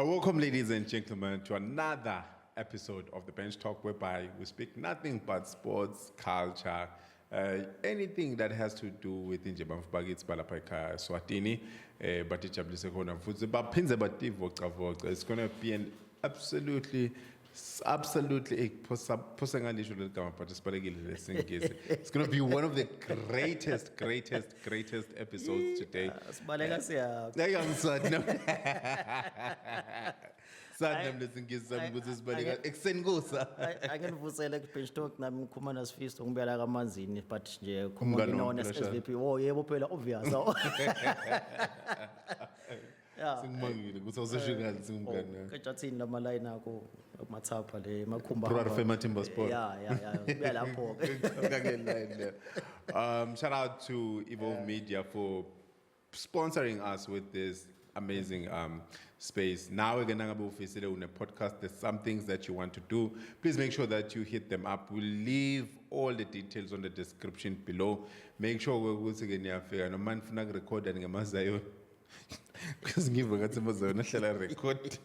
Welcome, ladies and gentlemen, to another episode of the Bench Talk, whereby we speak nothing but sports, culture, anything that has to do with injeba mfubakitsi balapha ekhaya Swatini, batijabulise khona futhi baphinze bativocavoca. It's going to be an absolutely phose ngalisho leli gama but sibalekile lesingisi. It's going to be one of the greatest episodes today. Sibaleka siya. Sadam lesingisi sami ukuthi sibaleka ekseni kusa. Angivusele ku Bench Talk nami ngikhuluma naSifiso ngibuyela kaManzini but nje Umngani khuluma wami SVP. Oh yebo phela obvious. Yeah. Singimangile ukuthi awuseshingani singumngani. Kajathini lama line akho mathapha le makhumba. Brother Matimba Sport. Yeah. Ubuya lapho. Shout out to Evolve Media for sponsoring us with this amazing space. Now we're going to go on a podcast. There's some things that you want to do. Please make sure that you hit them up. We'll leave all the details on the description below. Make sure we're going to no man funa record and ngamazayo. Because ngiva ngathi mazayo nahlala record.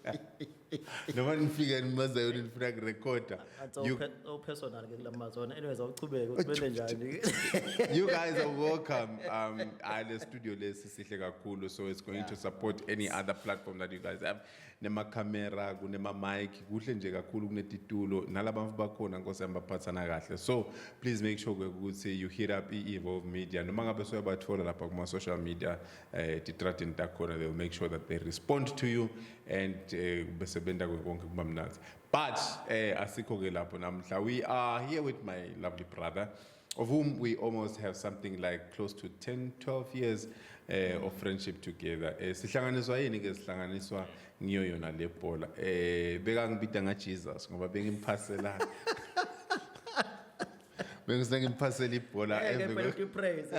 No man fika mazayo nifuna record. You personal ke lamazona. Anyways awuchubeke uthwele njani. You guys are welcome. The studio lesi sihle kakhulu, so it's going to support any other platform that you guys have. Nema camera, kunema mic, kuhle nje kakhulu kunetitulo, nalabantu bakhona nkosi ambaphathana kahle. So please make sure ukuthi you hit up Evolve Media. Noma ngabe soyabathola lapha kuma social media, titratin takhona, they'll make sure that they respond to you and besebenda konke kuba mnandi. But asikho ke lapho namhla, we are here with my lovely brother, of whom we almost have something like close to 10-12 years of friendship together. Sihlanganiswa yini ke sihlanganiswa ngiyo yona le bhola. Beka ngibida nga Jesus ngoba bengimpassela. Bengisengimpassela ibhola every praise.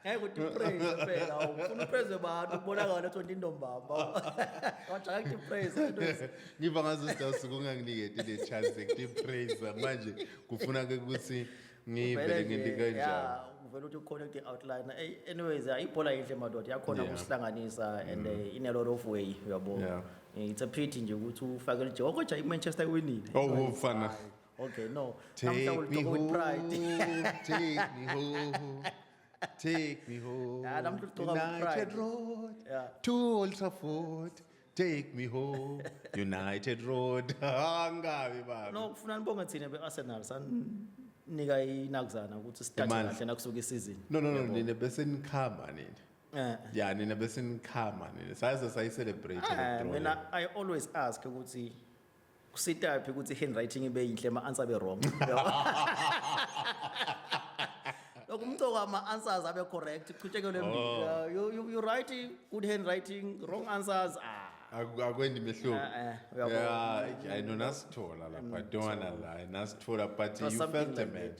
Hey, with the praise, ufuna praise abantu ubonakala ukuthi indombaba. Wajaka ku praise. Ngiva ngazo sitawusuka unganginikete le chance ukuthi praise manje kufuna ke ukuthi ngivele ngenti kanjani. Yeah, uvela ukuthi uconnect outline. Anyways, ibhola inhle madoda yakhona ukusihlanganisa and in a lot of way uyabo. It's a pity nje ukuthi ufake nje okoja iManchester winile. Oh, ufana. Okay, no. Take me home. Take me home. United Road. To Old Trafford. Take me home. United Road. Angabi baba. No, kufuna nibonga thina beArsenal sanika inakuzana ukuthi start kahle nakusuka isizini. No, nina bese nikhama nina. Yeah, nina bese nikhama nina. Sayi celebrate the draw. Mina I always ask ukuthi kusitaphi ukuthi handwriting ibe yinhle ama-answer be wrong. Lokumthoka ama-answers abe correct kuchekele mbili. You write good handwriting, wrong answers. Akwendi mehluko. Yeah, I know nasithola lapha. I don't wanna lie. Nasithola but you felt a man.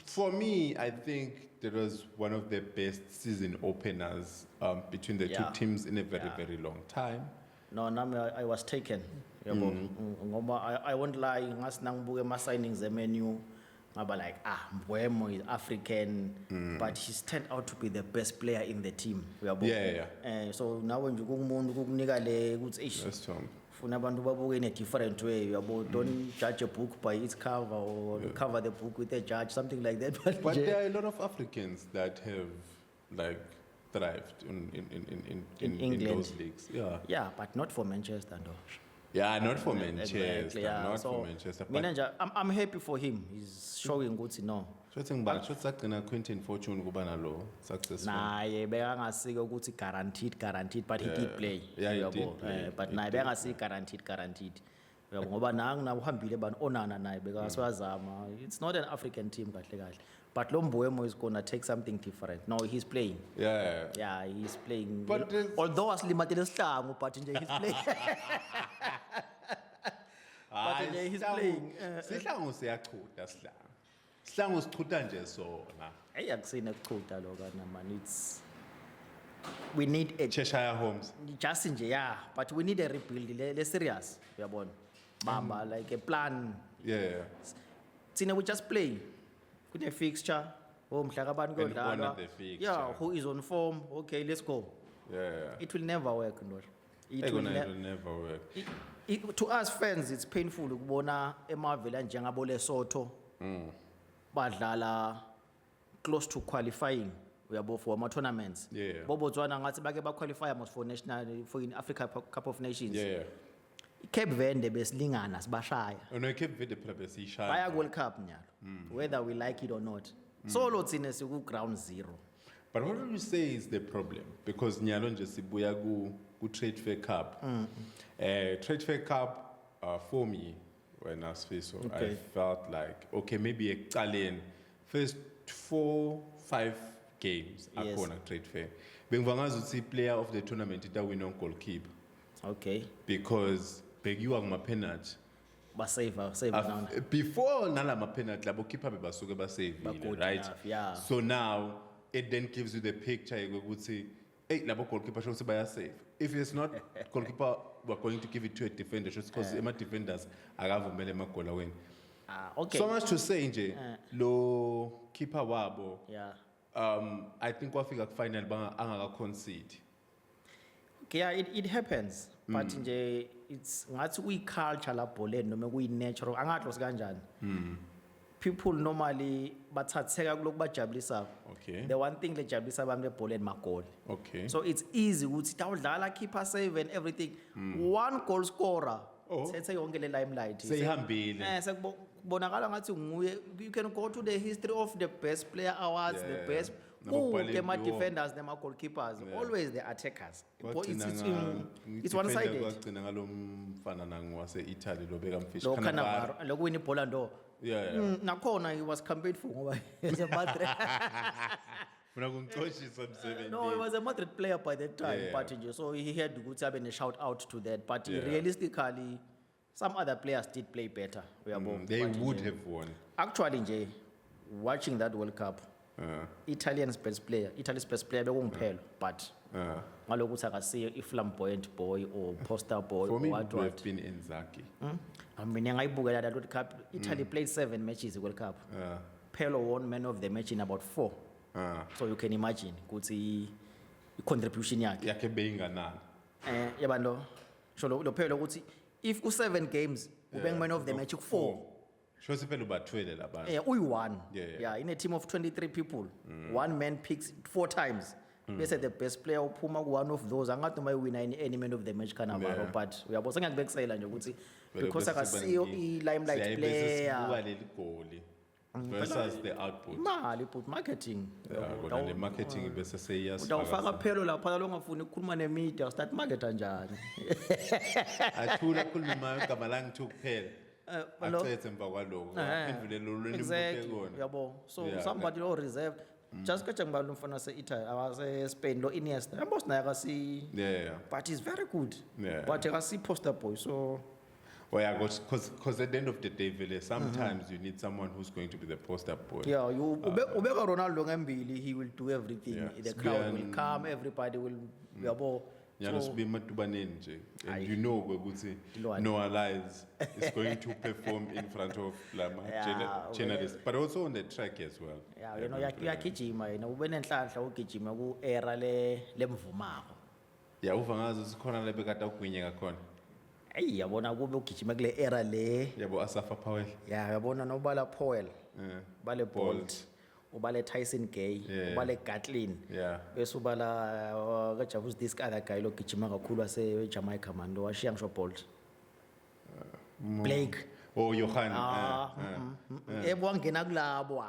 For me, I think that was one of the best season openers between the two teams in a very long time. No, I was taken. I won't lie, ngas nangbuke ma signings menu. Ngaba like Mbeumo is African, but he's turned out to be the best player in the team. So now when you go umuntu kukunika le ukuthi funa abantu babuke in a different way. Don't judge a book by its cover or cover the book with a judge, something like that. But there are a lot of Africans that have like thrived in those leagues. Yeah, but not for Manchester though. Yeah, not for Manchester. Exactly, yeah. Not so, for Manchester. I'm happy for him. He's showing good, no. So think about Quentin Fortune kubana lo successful. Nah, bekangasike ukuthi guaranteed, but he did play. Yeah, he did play. But nah, bekangasike guaranteed. Ngoba nang na uhambile ban onana naye bekaswazama. It's not an African team kahle. But lo Mbeumo is going to take something different. No, he's playing. Yeah, he's playing. But although aslimatele sihlangu, but nje he's playing. But nje he's playing. Sihlangu siyachutha sihlangu. Sihlangu sichutha nje sona. Akusine kuchutha lo kana man. It's we need a Cheshire Homes. Just nje yeah, but we need a rebuild le serious. Uyabona. Bamba like a plan. Yeah. Sina we just play. Kune fixture. Mhla kabani kodlalwa. Yeah, who is on form? Okay, let's go. Yeah. It will never work, no. It will It ne- will never work. to us fans, it's painful ukubona emavela njengabo Lesotho badlala close to qualifying uyabo for ama tournaments. Yeah. Botswana ngathi bake ba qualify almost for national for in Africa Cup of Nations. Yeah. Cape Verde besilingana sibashaya. No, Cape Verde phela besishaya. Baya World Cup nyalo. Whether we like it or not. Solo thina siku ground zero. But what do you say is the problem? Because nyalo nje sibuya ku Trade Fair Cup. Trade Fair Cup for me when I was so I Okay. felt like okay maybe ekuqaleni first 4-5 games Yes. akhona Trade Fair. Bengiva ngazuthi player of the tournament ita win on goalkeeper Okay. because bekiwa kuma penalty. Ba save down. Before nalama penalty labo keeper bebasuke basavile, Ba-good right? enough, yeah. So now it then gives you the picture ukuthi hey labo goalkeeper shows baya save. If it's not goalkeeper we're going to give it to a defender just because ema defenders akavumele amagoal win. Okay. So much to say nje lo keeper wabo Yeah. I think wafika ku final banga angaka concede. Okay, yeah, it happens. But nje it's ngathi kuyi culture la bholeni noma kuyi natural angadlo sikanjani. People normally bathatheka kuloku bajabulisa. Okay. The one thing lejabulisa abantu bebholeni magoli. Okay. So it's easy ukuthi tawudlala keeper save and everything. One goal scorer. Oh. Sethe yonke le limelight. Seyihambile. Sekubonakala ngathi nguye you can go to the history of the best player awards, the Yeah. best Nababhaleli ke ma wo. defenders nema goalkeepers, always the attackers. It's one Defender sided. kwagcina ngalomfana nangu wase Italy lobeka mfishi Lo Cannavaro. Cannavaro lokuwina ibhola ndo. Yeah. Nakhona he was campaigned for ngoba he was a Madrid. Funa kungicoshisa emsebenzini. No, he was a Madrid player by that time, Yeah. but nje so he had ukuthi abe ne shout out to that, but Yeah. realistically some other players did play better. Uyabo. They But would nje- have won. Actually nje watching that World Cup Italy's best player bekungiphelo, but ngalokuthi akasiyo i-flamboyant boy or poster boy For or me, it what would what. have been Inzaghi. Mina ngayibukela that World Cup. Italy played 7 matches World Cup. Pelo won man of the match in about 4. So you can imagine ukuthi i-contribution yakhe. Yakhe beyinganani. Yabalo. So lo Pelo ukuthi if ku7 games ube man of the match ku4. Shosi phela ubathwele labantu. Uyi-1. Yeah. In a team of 23 people, one man picks 4 times. Bese the best player uphuma ku-one of those angathi noma iwina any man of the match Cannavaro, Yeah. but uyabo sengiyakubekisela nje ukuthi Vele because bese akasiyo siba i-limelight siyaye bese sibuka player leli goli versus the output. imali but marketing Kona le marketing bese utawufaka seyiyasifaka. phelo lapha longafuni ukukhuluma nemedia start marketa njani. Athula khuluma igama langithi kuphela. Lo- Acethe emva kwaloko. Aphendule lo lweni Exactly, kona. yabo. So Yeah, somebody lo reserved. Just kacha ngibala umfana se-Italy awase-Spain lo Iniesta yambos naye akasi Yeah. but he's very good. Yeah. But akasi poster boy so Well, yeah, because at the end of the day, Vele, sometimes you need someone who's going to be the poster boy. yeah, you ubeka Ronaldo ngembili, he will do everything. Yeah. The crowd will come, everybody will yabo. Nyalo So, sibe matubaneni nje. And Aye. you know ukuthi Tilwane. Noah Lyles is going to perform in front of Lama Yeah, journalists, but also on the track as well. yeah, you know uyagijima yena ube nenhlanhla ugijima ku-era lemvumako. Yeah, uva ngazo sikhona lebekade ugwinye ngakhona. Eyi yabona kube ugijima kule era le. Yabo Asafa Powell. Yeah, yabona nobala Powell, bale Bolt. Bolt, ubale Tyson Gay, Yeah. ubale Gatlin. Yeah. Bese ubala kaJavus this other guy lo gijima kakhulu ase Jamaica man lo washiya ngisho Bolt. Blake. Oh, Johan. Yebo wangena kulabo wow.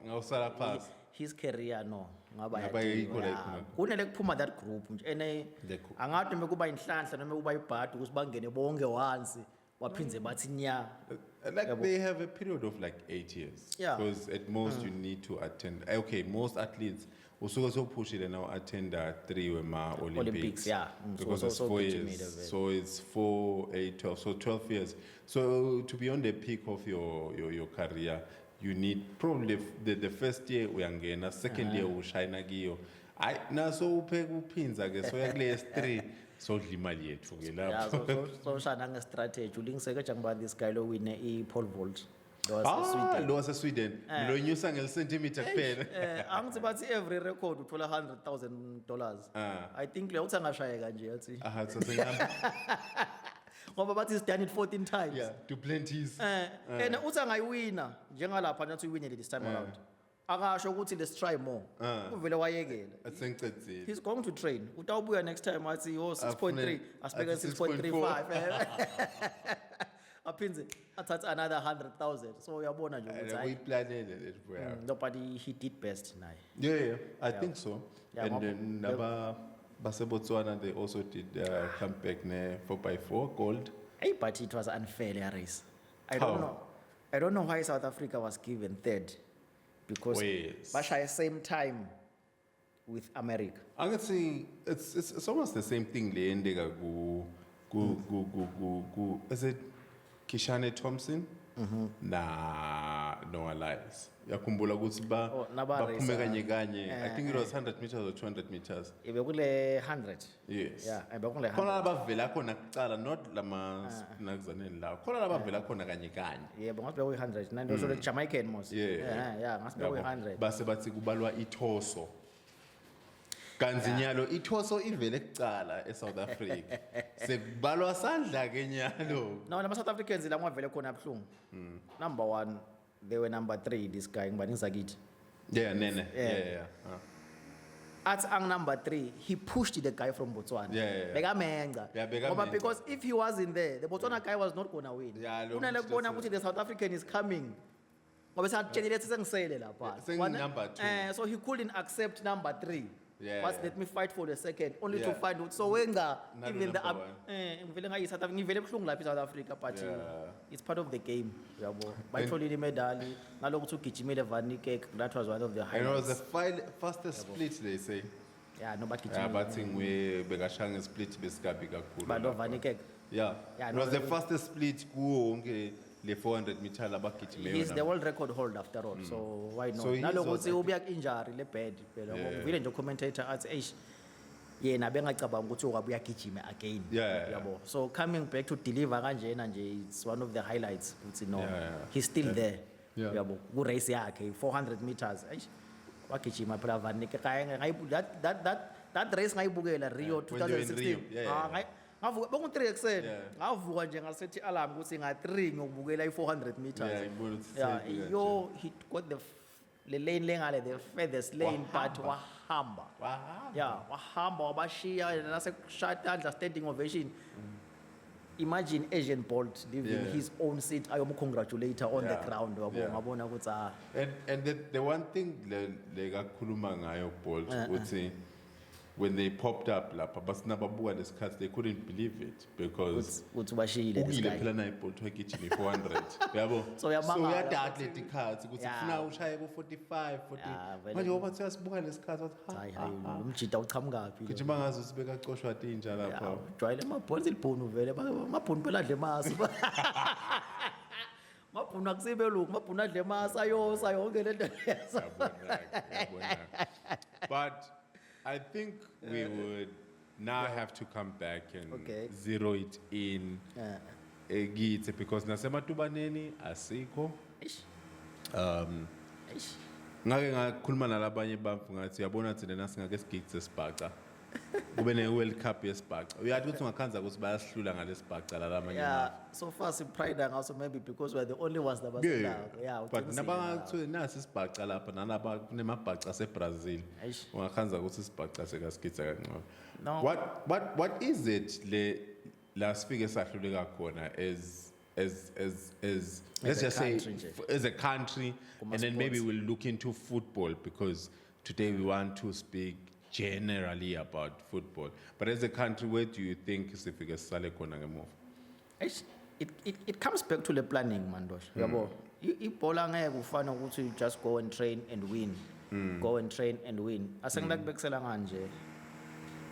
Ngawusala phasi. His career no ngaba Ngaba yikho la ikhona. kunele kuphuma that group nje ene The group. angathi noma kuba inhlanhla noma kuba ibhadi ukuthi bangene bonke once waphinze bathi nya. Like they have a period of like 8 years. Yeah. Because at most you need to attend. Okay, most athletes usuke so push it now attend 3 wema Olympics. Olympics, yeah. Because So- it's so 4 good to years. me, the way. So it's 4, 8, 12. So 12 years. So to be on the peak of your career, you need probably the first year uyangena, second year ushayina kiyo. I naso upheka uphinza ke so yakule S3 so dla imali yethu ke Yeah, lapho. so shana nge strategy ulingiseke njengoba this guy lo win I pole vault. There was Sweden. Lo wase-Sweden. Lo nyusa ngel-centimeter kuphela. Angithi bathi every record uthola $100,000. I think leyo uthi angashayeka nje yathi. Aha, so sengihamba. Ngoba bathi he's done it 14 times. Yeah, to plenties. And uthi angayiwina njengalapha nathi uyiwinele this time around. Akasho ukuthi let's try more. Uvele wayekela. Asengicedzile. He's going to train. Utawubuya next time athi 6.3 asibeke 6.35. Aphindze athathe another 100,000. So uyabona nje ukuthi hayi. Uyiplanele le nto yakho. No, but he did best naye. Yeah, I think so. Yeah, And then naba base-Botswana, they also did come back ne 4x4 gold. Hey, but it was unfair a race. I How? don't know. I don't know why South Africa was given third. Because Yes. Basha same time with America. I'm gonna say it's almost the same thing. Le endega go. Is it Kishane Thompson? Nah, no allies. Yakhumbula ukuthi Oh, naba baphume racer. kanye kanye. I think it was 100 meters or 200 meters. Ibekule 100. Yes. Yeah, ibekule 100. Khona labavela khona kuqala, not lama nakuzaneni lawo. Khona labavela khona kanye kanye. Yeah, but ngasibe 100. Nando so the Jamaican most. Yeah, ngasibe 100. Base bathi kubalwa ithoso. Kanzi nyalo ithoso ivele kuqala eSouth Africa. Sekubalwa sandla ke nyalo. No, nama South Africans la ngwavele khona abhlungu. Number 1, they were number 3 this guy ngibani Zakithi. Yeah, nene. Yeah. At ang number 3, he pushed the guy from Botswana. Yeah. Bekamenga. Yeah, bekamenga. Ngoba because if he wasn't there, the Botswana guy was not gonna win. Yeah, lo Unale kubona mthetho. ukuthi the South African is coming. Ngoba satshelile sengisele lapha. Sengi number 2. So he couldn't accept number 3. Yeah, But yeah. let me fight for the second, only to Yeah. find out. So wenga Nalo even the number ngivele ngayi South Africa, ngivele buhlungu lapha South Africa, but Yeah. it's part of the game. Yabo. Bayitholile imedali nalokuthi ugijimile Van Niekerk, that was one of the And it was the highlights. fastest split, they say. Yeah, no Yeah, bagijimile. but we bekashanga split besikabi kakhulu. But no lapha. Van Niekerk. Yeah. Yeah, It no, was the really. fastest split kuwo wonke le 400 meter labagijime He's the yona. world record holder after all, so why not? So he's Nalokuthi also- ubuya injury le bad phela. Yeah. Ngivile nje commentator athi eish yena bengacabanga ukuthi uyabuya gijima again. Yeah. Yabo. So coming back to deliver kanjena nje, it's one of the highlights ukuthi no. Yeah. He's still there. Yeah. Yabo. Ku race yakhe 400 meters. Eish. Wagijima phela Van Niekerk. That race ngayibukela Rio When they were in 2016. Rio. Yeah. Ngavuka bonke 3 ekseni. Yeah. Ngavuka nje ngasethi alarm ukuthi nga3 ngiyokubukela i400 meters. Yeah, ngibona ukuthi Yeah, seyifika yo, he got the lane lengale, the furthest lane, but wahamba. Wahamba. Yeah, wahamba wabashiya nasekushaya standing ovation. Imagine Asian Bolt leaving Yeah. his own seat ayomcongratulate on the Yeah. ground. Yeah. Ngabona ukuthi And the one thing le kakhuluma ngayo Bolt uthi when they popped up lapha basinababuka lesikhathi they couldn't believe it because uthi bashiyile this ukile guy. phela naye Bolt wagijima 400 yabo So uyamangala uyadata ukuthi- letikhathi ukuthi Yeah. kufuna ushaye ku 45 40 Yeah, vele. manje ngoba siyasibuka lesikhathi Hayi hayi umjida uchamukaphi. gijima ngazo sibekacoshwa tinja lapha Jwayele amabhonzi libhunu vele amabhunu phela adle masi. Mabhunu akusibe lokhu mabhunu adle masi ayosa yonke lento. Yabona. But I think we would now have to come back and Okay. zero it in Gite because nasematubaneni asikho. Eish. Eish. Ngake ngakhuluma nalabanye bamfu ngathi uyabona thina nasingake sigigitse sibhaca. Kube ne World Cup yesibhaca. Uyathi ukuthi ungakhanza ukuthi bayasihlula ngalesibhaca lamanye Yeah, so far pride also maybe because we're the only ones that was Yeah, yeah, but uqinisile nabangathi nasi isibhaca lapha nalaba kunemabhaca aseBrazil. Eish. Ungakhanza ukuthi isibhaca sekasigitsa kancane. No. What is it le la sifike sahluleka khona as let's a just say country nje. as a country and then maybe we'll look into football because today we want to speak generally about football. But as a country, where do you think sifike sale khona ngemuva? Eish, it comes back to the planning mandosh. Yabo. Ibhola ngeke ufana ukuthi you just go and train and win. Go and train and win. Asengilakubekisela kanje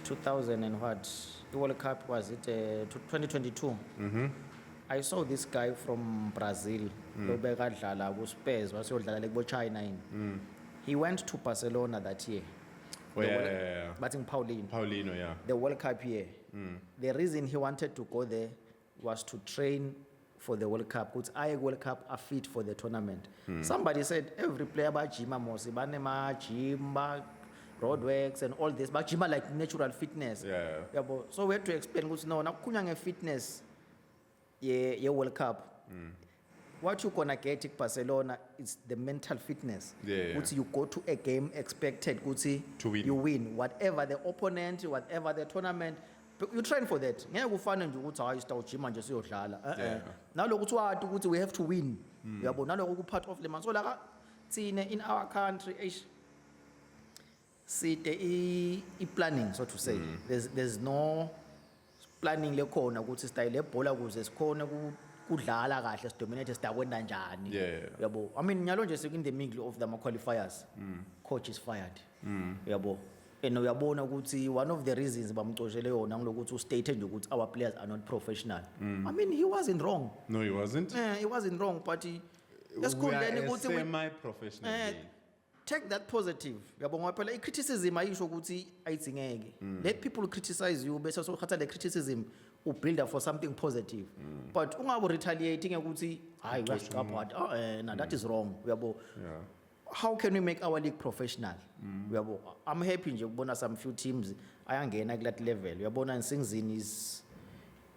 2000 and what? The World Cup was it 2022. I saw this guy from Brazil. Lobekadlala ku Spurs wasiyodlala lekubo China yini. He went to Barcelona that year. Oh, yeah. But in Pauline. Paulino, yeah. The World Cup year. The reason he wanted to go there was to train for the World Cup. Kuthi aye World Cup are fit for the tournament. Somebody said every player ba gym mos banema gym ba roadworks and all this ba gym like natural fitness. Yeah. Yabo. So we had to explain ukuthi no nakukhulunywa nge-fitness ye World Cup. What you gonna get in Barcelona is the mental fitness. Yeah. Ukuthi you go to a game expected ukuthi To win. you win whatever the opponent, whatever the tournament. But you train for that. Ngeke kufane nje ukuthi hayi sita ujima nje siyodlala. Yeah. Naloko ukuthi wathi ukuthi we have to win. Uyabo naloko ku part of the man. So la thine in our country site I planning so to say. There's no planning lekhona ukuthi style lebhola kuze sikhone kudlala kahle sidominate sidakwenda njani. Yeah. Uyabo. I mean nyalo nje in the middle of the qualifiers. Coach is fired. Uyabo. And uyabona ukuthi one of the reasons bamcoshele yona ngilokuthi stated nje ukuthi our players are not professional. I mean he wasn't wrong. No, he wasn't. He wasn't wrong but We esikhundleni are a ukuthi we- semi-professional league. take that positive. Uyabo ngoba phela I-criticism ayisho ukuthi ayidingeke. Let people criticize you bese so khatha le criticism build up for something positive. But ungabe retaliating ukuthi hayi uyasiqapha nah that is wrong. Uyabo. Yeah. How can we make our league professional? Uyabo. I'm happy nje ukubona some few teams ayangena ku that level. Uyabona Nsingzini is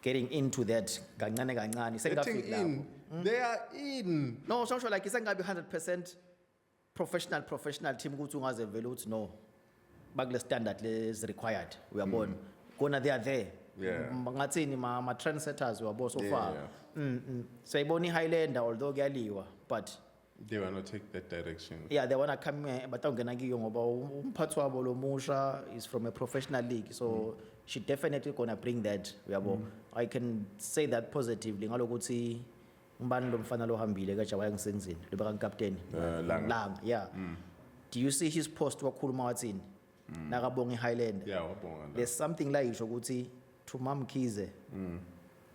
getting into that kancane kancane. Getting Sekafika lapho. in. They are in. No, so like isengabe 100% professional team ukuthi ungaze vele uthi no. Bakule standard is required. Uyabona. Kona they are there. Yeah. Ngathini ma trendsetters uyabo so Yeah, far. yeah. Sayibona iHighlander although kuyaliwa but They will not take that direction. yeah they wanna come batawungena kiyo ngoba umphathi wabo lo musha is from a professional league so she definitely gonna bring that uyabo. I can say that positively ngalokuthi umbani lo mfana lo hambile kaJawaya ngisenzini lo beka captain Langa. yeah. Do you see his post wakhuluma wathini nakabonga iHighlander? Yeah, wabonga la. There's something like isho ukuthi to Mam Kize.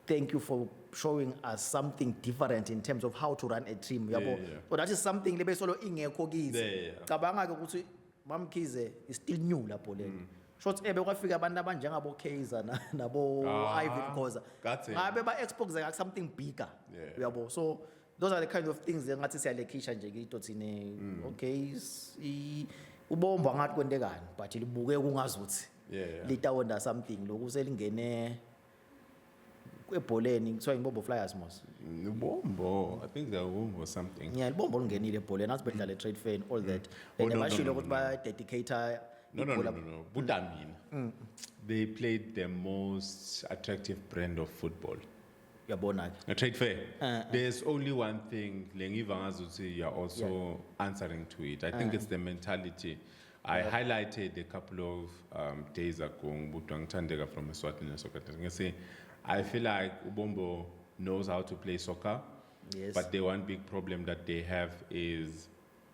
Thank you for showing us something different in terms of how to run a team. Yabo. yeah. So that is something lebe solo ingekho kize. Yeah. Cabanga ke ukuthi Mam Kize is still new lapho lena. Shothi ebe kwafika abantu abanjengabo Kaizer nabo Ivan Khoza. That's it. Ngabe ba expose like something bigger. Yeah. Yabo. So those are the kind of things ngathi siyalekhisha nje kito thine. Okay, ubomba ngathi kwendekani but libuke kungazuthi. Yeah. Litawonda something lokuse lingene ebholeni kuthiwa imbombo Flyers mos. Wombo. I think they're Wombo or something. Yeah, libombo lingenile ebholeni athi bedlala trade fair and all that. Oh, And no, bashilo no, ukuthi ba dedicate No. Budamina. They played the most attractive brand of football. Yabona ke. A trade fair. There's only one thing, Lengiva Ngazuthi, you're also answering to it. I think it's the mentality. I highlighted a couple of days ago, Mbutwang Tandega from Eswatini Soccer. I feel like Ubombo knows how to play soccer, Yes. but the one big problem that they have is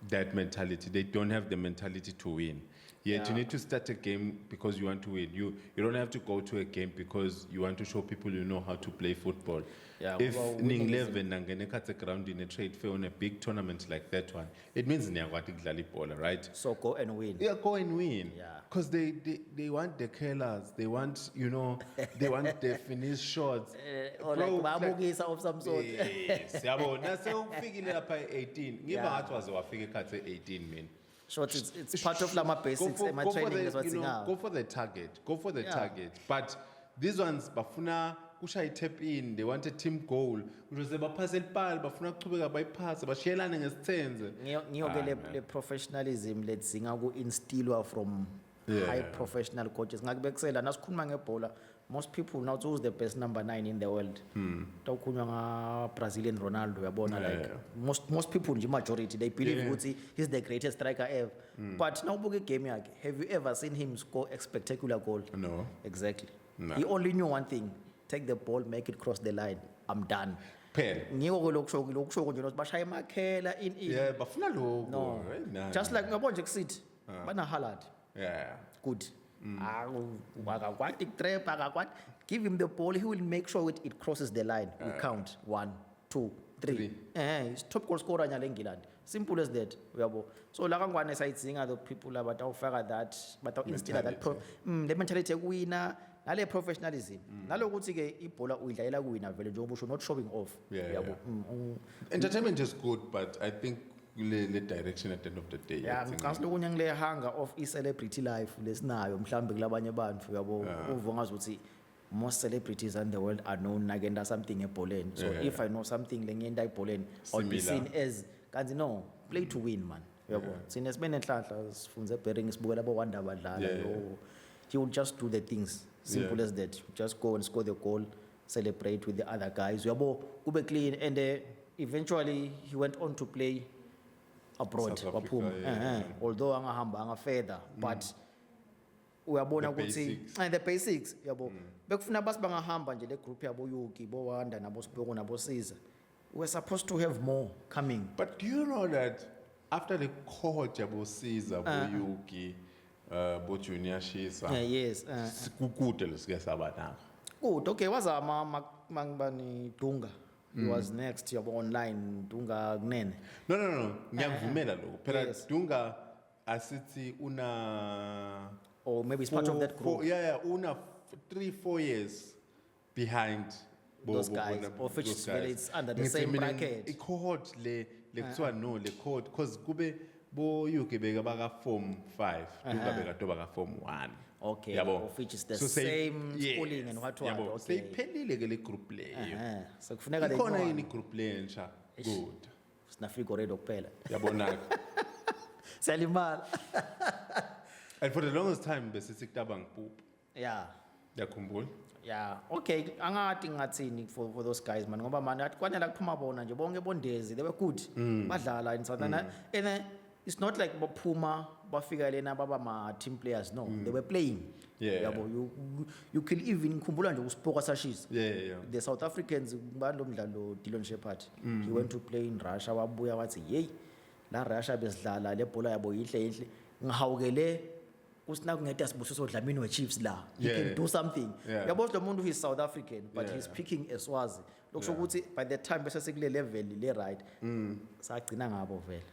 that mentality. They don't have the mentality to win. Yet you need to start a game because you want to win. You don't have to go to a game because you want to show people you know how to play football. Yeah, If well, winning is- Ning11 nangeneka ground in a trade fair on a big tournament like that one, it means niyakwazi ukudlala ibhola, right? So go and win. Yeah, go and win. Yeah. Because they want the killers. They want, they want the finished shots. Or Bro, like babukisa of some sort. Yes, yabona sewufikile lapha 18. Ngiba Yeah. ngathi waze wafika ekhathi 18 man. Short it's part of lama basics Go ema for training the, is what's go for the target. Go for the Yeah. target. But these ones bafuna kusha tap in. They want a team goal. Ukuze baphase ibhali bafuna ukuchubeka bayiphase bashiyelane ngesithenze. Ngiyo ke le professionalism letsinga ku instillwa from Yeah. high professional coaches ngakubekisela nasikhuluma ngebhola most people now who's the best number 9 in the world tawukhulunywa nga Brazilian Ronaldo uyabona like most people nje majority they believe ukuthi he's the greatest striker ever but now ubuke game yakhe have you ever seen him score a spectacular goal? No. Exactly. No. He only knew one thing, take the ball, make it cross the line, I'm done. Pen. Ngiyo ke lokusho nje ukuthi bashaya emakhela in Yeah, bafuna lokho. no Right now. just like ngabona nje kusithi bana Haaland Yeah. good akakwati trap akakwati give him the ball he will make sure it crosses the line we count 1 2 3 he's top goal scorer nyale England simple as that uyabo so la kangwane sayidzinga the people abatawufaka that batawu instill that the mentality ekuwina nale professionalism nalokuthi ke ibhola uyidlalela kuwina vele njengoba usho not showing off Yeah, yabo Entertainment is good, but I think the direction at the end of the day. I yeah think- ngicabanga lokunye ngile hunger of i-celebrity life lesinayo mhlambe kulabanye abantu yabo uvonga ukuthi most celebrities in the world are known nagenda something ebholeni so Yeah. if I know something lengenda ebholeni I would be Similar. seen as kanti no play to win man yabo sine sibe nenhlanhla sifunze eBering sibukela abo Wanda badlala Yeah, yo he will just do the things simple as that just go and score the goal celebrate with the other guys yabo kube clean and eventually he went on to play abroad South Africa, waphuma yeah. although angahamba angafurther but uyabona The ukuthi basics. the basics yabo bekufuna basi bangahamba nje le group yabo Yuki bo Wanda nabo Sibhoko nabo Siza we're supposed to have more coming But do you know that after the cohort yabo Caesar, bo Yuki, bo Junior Shisa, yes sikukude lesike sabanaka. good okay wazama mangibani Dunga he was next yabo online Dunga kunene No. Ngiyakuvumela lokho. Phela Yes. Dunga asithi una or maybe it's part of that group Yeah, una 3-4 years behind Those guys, of which those well, guys. it's under the Ngithi same mina bracket. I-cohort le kuthiwa no le cohort because kube bo UK beka baka form 5 Dunga beka to baka form 1. Okay, Yabo. of which is the So say- same yes, schooling and what yabo. okay. Seyiphelile ke le group leyo. So kufuneka le Ikhona ignore. yini group lentsha? Good. Sinafika already kuphela. Yabonaka. Siyalimala. And for the longest time besithi kutabang poop. Yeah. Yakhumbula? Yeah. Okay, angati ngathini for those guys man ngoba man athi kwanele kuphuma bona nje bonke bondezi they were good. Badlala in South Africa. And it's not like baphuma bafika lena baba ma team players no. They were playing. Yeah. Yabo you can even khumbula nje uSpoka Sashis. Yeah. The South Africans balomdlalo Dylan Shepard he went to play in Russia wabuya wathi hey la Russia besidlala le bhola yabo yihle ngihawukele kusina kungeda sibusiso Dlamini weChiefs la he Yeah. can do something Yeah. yabo lo muntu is South African but Yeah. he's speaking eSwazi lokusho ukuthi by the time bese sekule level le right sagcina ngabo vele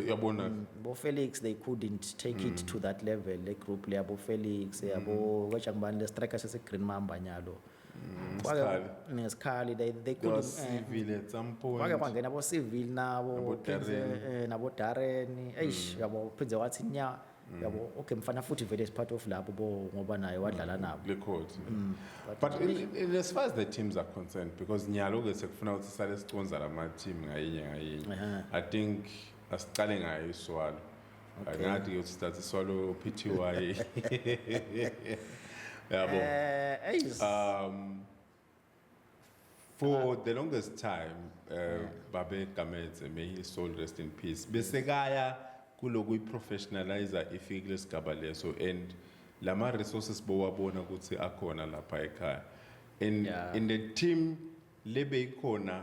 Yabona. bo Felix they couldn't take it to that level le group le yabo Felix yabo kwacha ngibani le striker sese Green Mamba nyalo Sikhali. nesikhali they There couldn't was civil at some point. kwake kwangena abo Civil nabo Nabo Prince, Darren. nabo Darren eish yabo Prince wathi nya yabo okay mfana futhi vele is part of labo bo ngoba naye wadlala nabo The court. But as far as the teams are concerned, because Nyalo ke sekufuna ukuthi sale siconza lama team ngayinye. I think asiqale ngayo iSwalo. Ngathi ukuthi start iSwalo PTY. Yabo. eish For the longest time, Babe Gamete, may his soul rest in peace. Besekaya kuloku professionalizer ifikile sigaba leso and lama resources bowabona ukuthi akhona lapha ekhaya. And Yeah. in the team lebe ikhona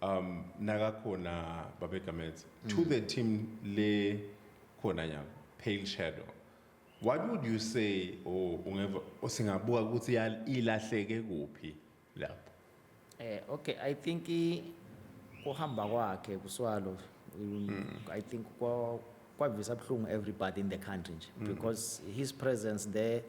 nakakhona Babe Gamete to the team le khona nya Pale Shadow. What would you say or ungever osingabuka ukuthi ilahleke kuphi lapho? okay I think kuhamba kwakhe kuSwalo I think kwavisa buhlungu everybody in the country nje because his presence there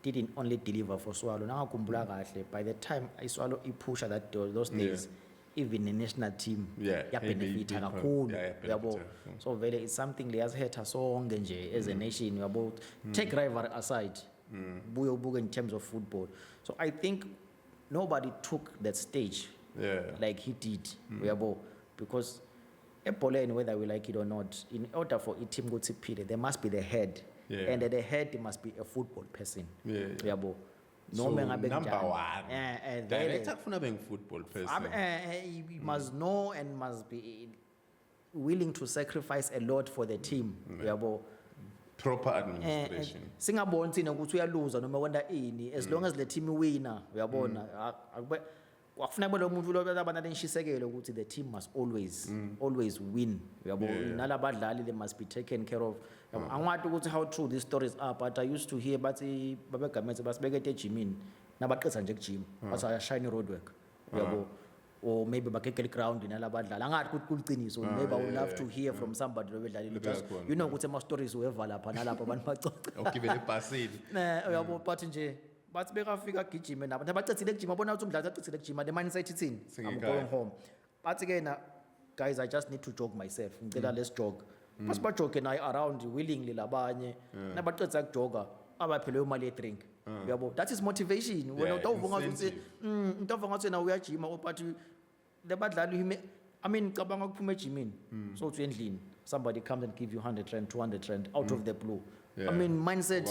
didn't only deliver for Swalo nangakhumbula kahle by the time iSwalo ipusha those days even the national team Yeah, yabenefita maybe kakhulu yeah, yabo benefita, so vele it's something leyasihetha sonke nje as a nation yabo take rivalry aside buye ubuke in terms of football so I think nobody took that stage Yeah. like he did yabo because ebholeni whether we like it or not in order for a team ukuthi iphile there must be the head Yeah. and the head must be a football person Yeah. yabo So noma ngabe number kunjani. one. Vele. Director kufuna being football person. He must know and must be willing to sacrifice a lot for the team yabo Proper administration. singaboni thina ukuthi uyaluza noma wenda ini as long as the team wina uyabona akube kwafuna kube lo muntu lo abantu alentshisekelo ukuthi the team must always win yabo nalabadlali they must be taken care of yabo angwathi ukuthi how true these stories are but I used to hear bathi babegamethe basibekete ejimini nabaqisa nje kujim bathi ayashine road work yabo or maybe bagegele ground nalabadlali angathi ukuthi kuliciniso maybe I would love to hear from somebody lo bedlalile just Libekhona. you know ukuthi ama stories weva lapha nalapha abantu bacoca Ukugibela ebhasini. uyabo but nje bathi bekafika agijime nabo abacethile ekujima bona ukuthi umdlali acethile ekujima the mindset ithini I'm Singekhaya. going home bathi ke na guys I just need to jog myself ngicela let's jog base bajoge naye around willingly labanye nabaqedza ukujoga abaphele imali ye-drink uyabo that is motivation wena Yeah, utawuvuka ukuthi incentive. utawuvuka ngathi wena uyajima but lebadlali I mean cabanga ukuphuma ejimini so uthi endlini somebody comes and give you 100 rand 200 rand out of the blue Yeah. I mean mindset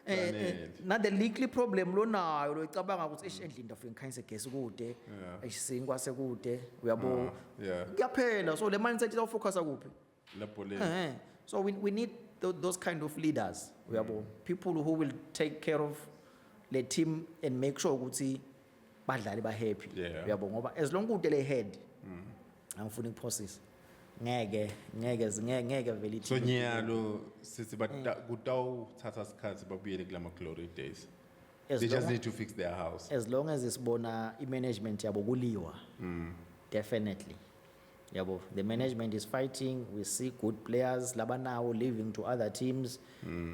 Kwamplanet. na the league problem lonayo lo icabanga ukuthi endlini ndafika ngikhanyise gesi kude ayisinkwa sekude uyabo Yeah. kuyaphela so le mindset izawufocusa kuphi Lapho le. so we need those kind of leaders uyabo people who will take care of the team and make sure ukuthi badlali ba happy Yeah. uyabo ngoba as long kude le head angifuni ukuphosisa ngeke vele So nyalo sithi kutawuthatha isikhathi babuyele kulama glory days. As They just long- need to fix their house. as long as isibona i-management yabo kuliwa definitely yabo the management is fighting we see good players labanawo leaving to other teams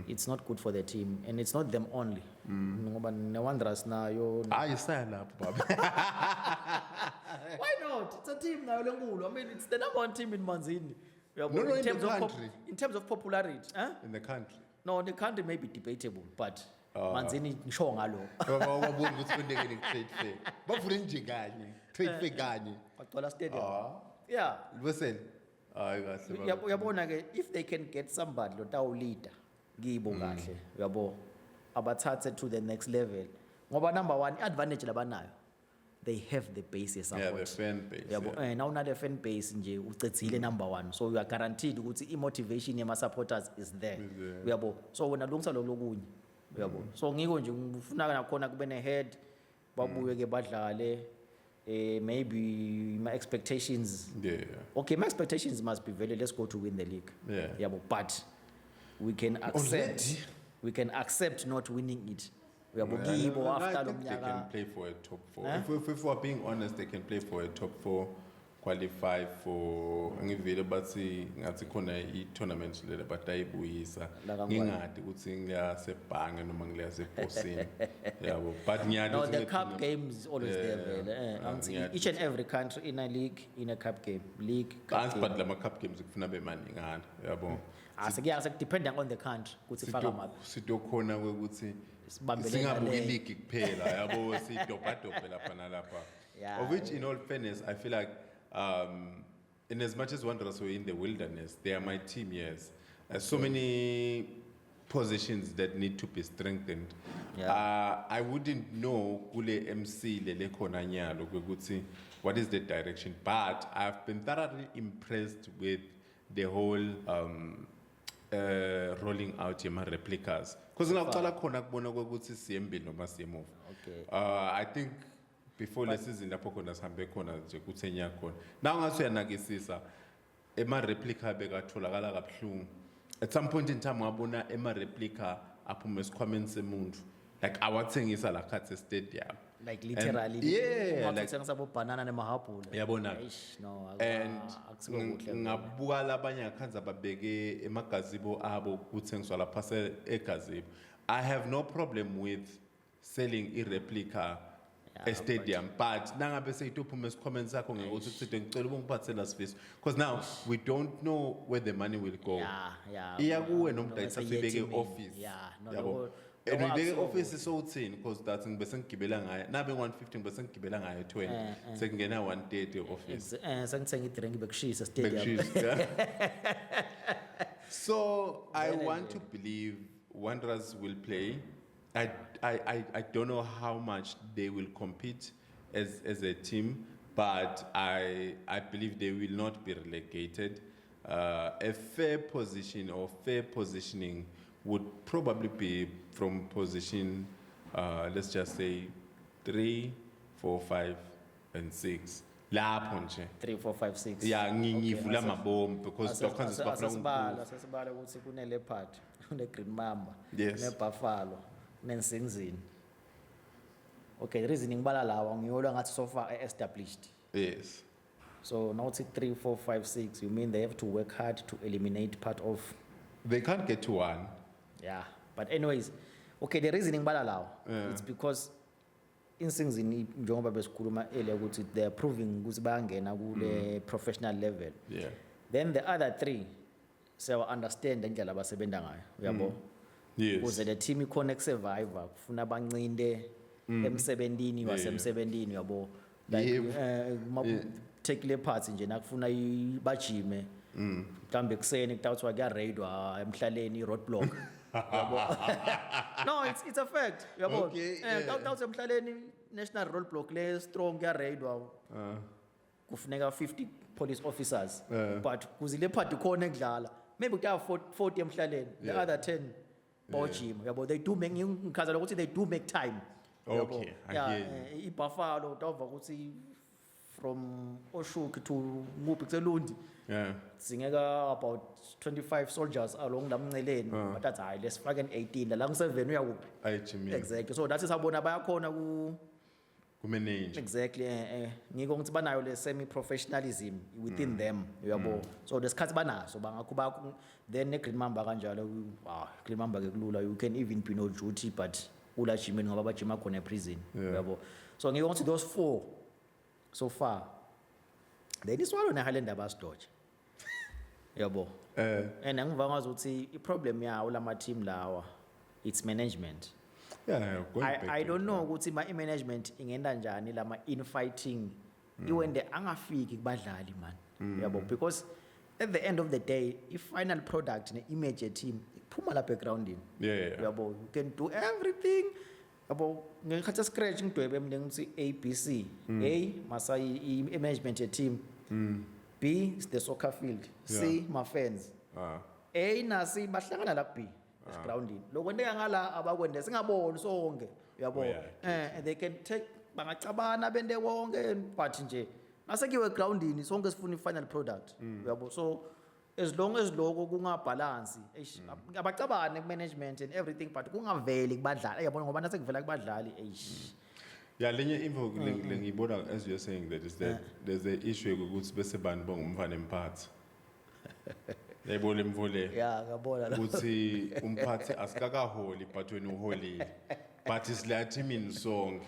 it's not good for the team and it's not them only ngoba ne-Wanderers nayo Ayisaya lapho baba. why not it's a team nayo lenkulu I mean it's the number one team in Manzini yabo No, in the of country. in terms of popularity In the country. no the country may be debatable but Manzini ngisho ngalo Wabona ukuthi kwendekile trade fair. Bavule nje kanye. Trade fair kanye. kwagcwala stadium yeah Lwesele. Hayi kahle baba. uyabona ke if they can get somebody lotawulida kibo kahle uyabo abathathe to the next level ngoba number one advantage labanayo they have the base Yeah, the support fan base. yabo yeah. now una fan base nje ucedzile number one so you are guaranteed ukuthi i-motivation yama supporters is there Is there. uyabo so wena lungisa lo lokunye uyabo so ngiko nje ngifuna nakhona kube ne head babuye ke badlale maybe my expectations Yeah. okay, my expectations must be very, let's go to win the league. Yeah. But we can accept, we can accept not winning it. We are Bogibo I after think they can Lomnyaka. play for a top four. Huh? If we're being honest, they can play for a top four, qualify for ngivile bathi ngathi khona i-tournament le batayibuyisa La kaNgwane. ngingadi ukuthi ngiya sebhange noma ngiya sebhosini yabo but ngiyadi No, ukuthi the ngiphinde- cup game is always there. Vele. ngiyadi Each and every country in a league, in a cup game, league, cup But game. lama cup games kufuna bemaningana yabo Depending on the country, ukuthi faka maphi. sitokhona ukuthi Sibambelele singabuki le. league kuphela yabo sidobhadobhe lapha nalapha Yeah. of which in all fairness I feel like in as much as Wanderers were in the wilderness they are my team yes so many positions that need to be strengthened Yeah. I wouldn't know kule MC lele khona nyalo ukuthi what is the direction but I've been thoroughly impressed with the whole rolling out yema replicas because ngaqala khona kubona ukuthi siyembili noma siyemuva Okay. I think before the season lapho khona sihambe khona nje kuthenya khona now ngathi uyanakisisa ema replica bekatholakala kabuhlungu at some point in time ngabona ema replica aphuma esikhwameni semuntu like awathengisa la khatse stadium Like literally. yeah, like- Like banana nemahapula. Yabona. Eish, no, and akusikho kuhle. ngabuka labanye akhanza babeke emagazibo abo kuthengiswa lapha egazibo I have no problem with selling i-replica stadium but nangabe seyitophuma esikhwameni sakho ngekuthi uthide ngicela ubungiphathela sifiso because now we don't know where the money will go Yeah. iya kuwe No, nomdayisa bese suyibeke yetimini. office Yeah, no, yabo loko- and loko uyibeke akusikho office sowuthini because that ngibe sengigibela ngayo nabe 150 ngibe sengigibela ngayo 20 sekungena 130 office Sengithenga i-drink bekushisa stadium. Bekshis, so I want to believe Wanderers will play. I don't know how much they will compete as a team, but I believe they will not be relegated. A fair position or fair positioning would probably be from position, let's just say 3, 4, 5, and 6. Lapho nje. 3, 4, 5, 6. Yeah, ngivula mabomu because dokhanze sibafuna Asesibala ukuthi kune leopard, kune green mamba, Yes. kune buffalo, kune nsingzini. Okay, the reason ngibala lawa ngiyolwa ngathi so far established. Yes. So now it's 3, 4, 5, 6. You mean they have to work hard to eliminate part of They can't get to one. yeah. But anyways, Okay, the reason ngibala lawo, it's because insingizini njengoba besikhuluma earlier ukuthi they are proving ukuthi bayangena kule professional level. Yeah. Then the other three, so understand indlela abasebenza ngayo, uyabo? Yes. Ukuze the team ikhona ukusurvive, kufuna bancinde emsebenzini wasemsebenzini, uyabo? Like take le parts nje nakufuna bajime. Mhlambe kuseni kuthiwa kuyaraidwa emhlaleni roadblock. No, it's a fact, uyabo? Okay, Kuthiwa emhlaleni national roadblock le strong kuyaraidwa. Kufuneka 50 police officers, but kuzile part ikhona ekudlala maybe kuthiwa 40 emhlaleni, the other 10 bawjima, yabo? They do make ngikhaza ukuthi they do make time. Okay, I hear you. iBuffalo utawuva ukuthi from Oshoek to Nguphi kuseLundi Yeah. singeka about 25 soldiers along lamnceleni, but that's hayi lesifake 18 la ngi7 uyakuphi Jimmy. exactly. So that is sabona bayakhona ku Manage. exactly ngiko ukuthi banayo le semi professionalism within them, uyabo? So lesikhathi banaso bangakho then ne green mamba kanjalo, green mamba ke kulula, you can even be no duty but ula gymini ngoba bajima khona eprison, uyabo? So ngiko ukuthi those 4 so far then iswalo ne Highlander basidodge, uyabo? And angivanga ukuthi I problem yawo lama team lawa it's management. Yeah, going back I to don't know ukuthi ma management ingenda njani lama infighting iwende angafiki kubadlali man, uyabo? Because at the end of the day I final product ne image ye team iphuma la backgroundini, Yeah. uyabo? You can do everything, yabo? Ngikhatha scratch ngidwebe mina ngithi ABC. A masa I management ye team, B is the soccer field, C ma fans. A na C bahlangana la B groundini, lokwendeka ngala abakwende singaboni sonke, uyabo? And they can take bangacabana bende wonke but nje nasekiwe groundini sonke sifuna I-final product, uyabo? So as long as lokho kungabalance abacabane ku-management and everything but kungaveli kubadlali, yabona ngoba nasekuvela kubadlali Yeah, lenye info ngiyibona as you're saying that is that there's the issue ukuthi bese bani bongumfana emphathi. Yayibona imvule. yeah ngabona la. Ukuthi umphathi asikakaholi but wena uholile. But isla team in song.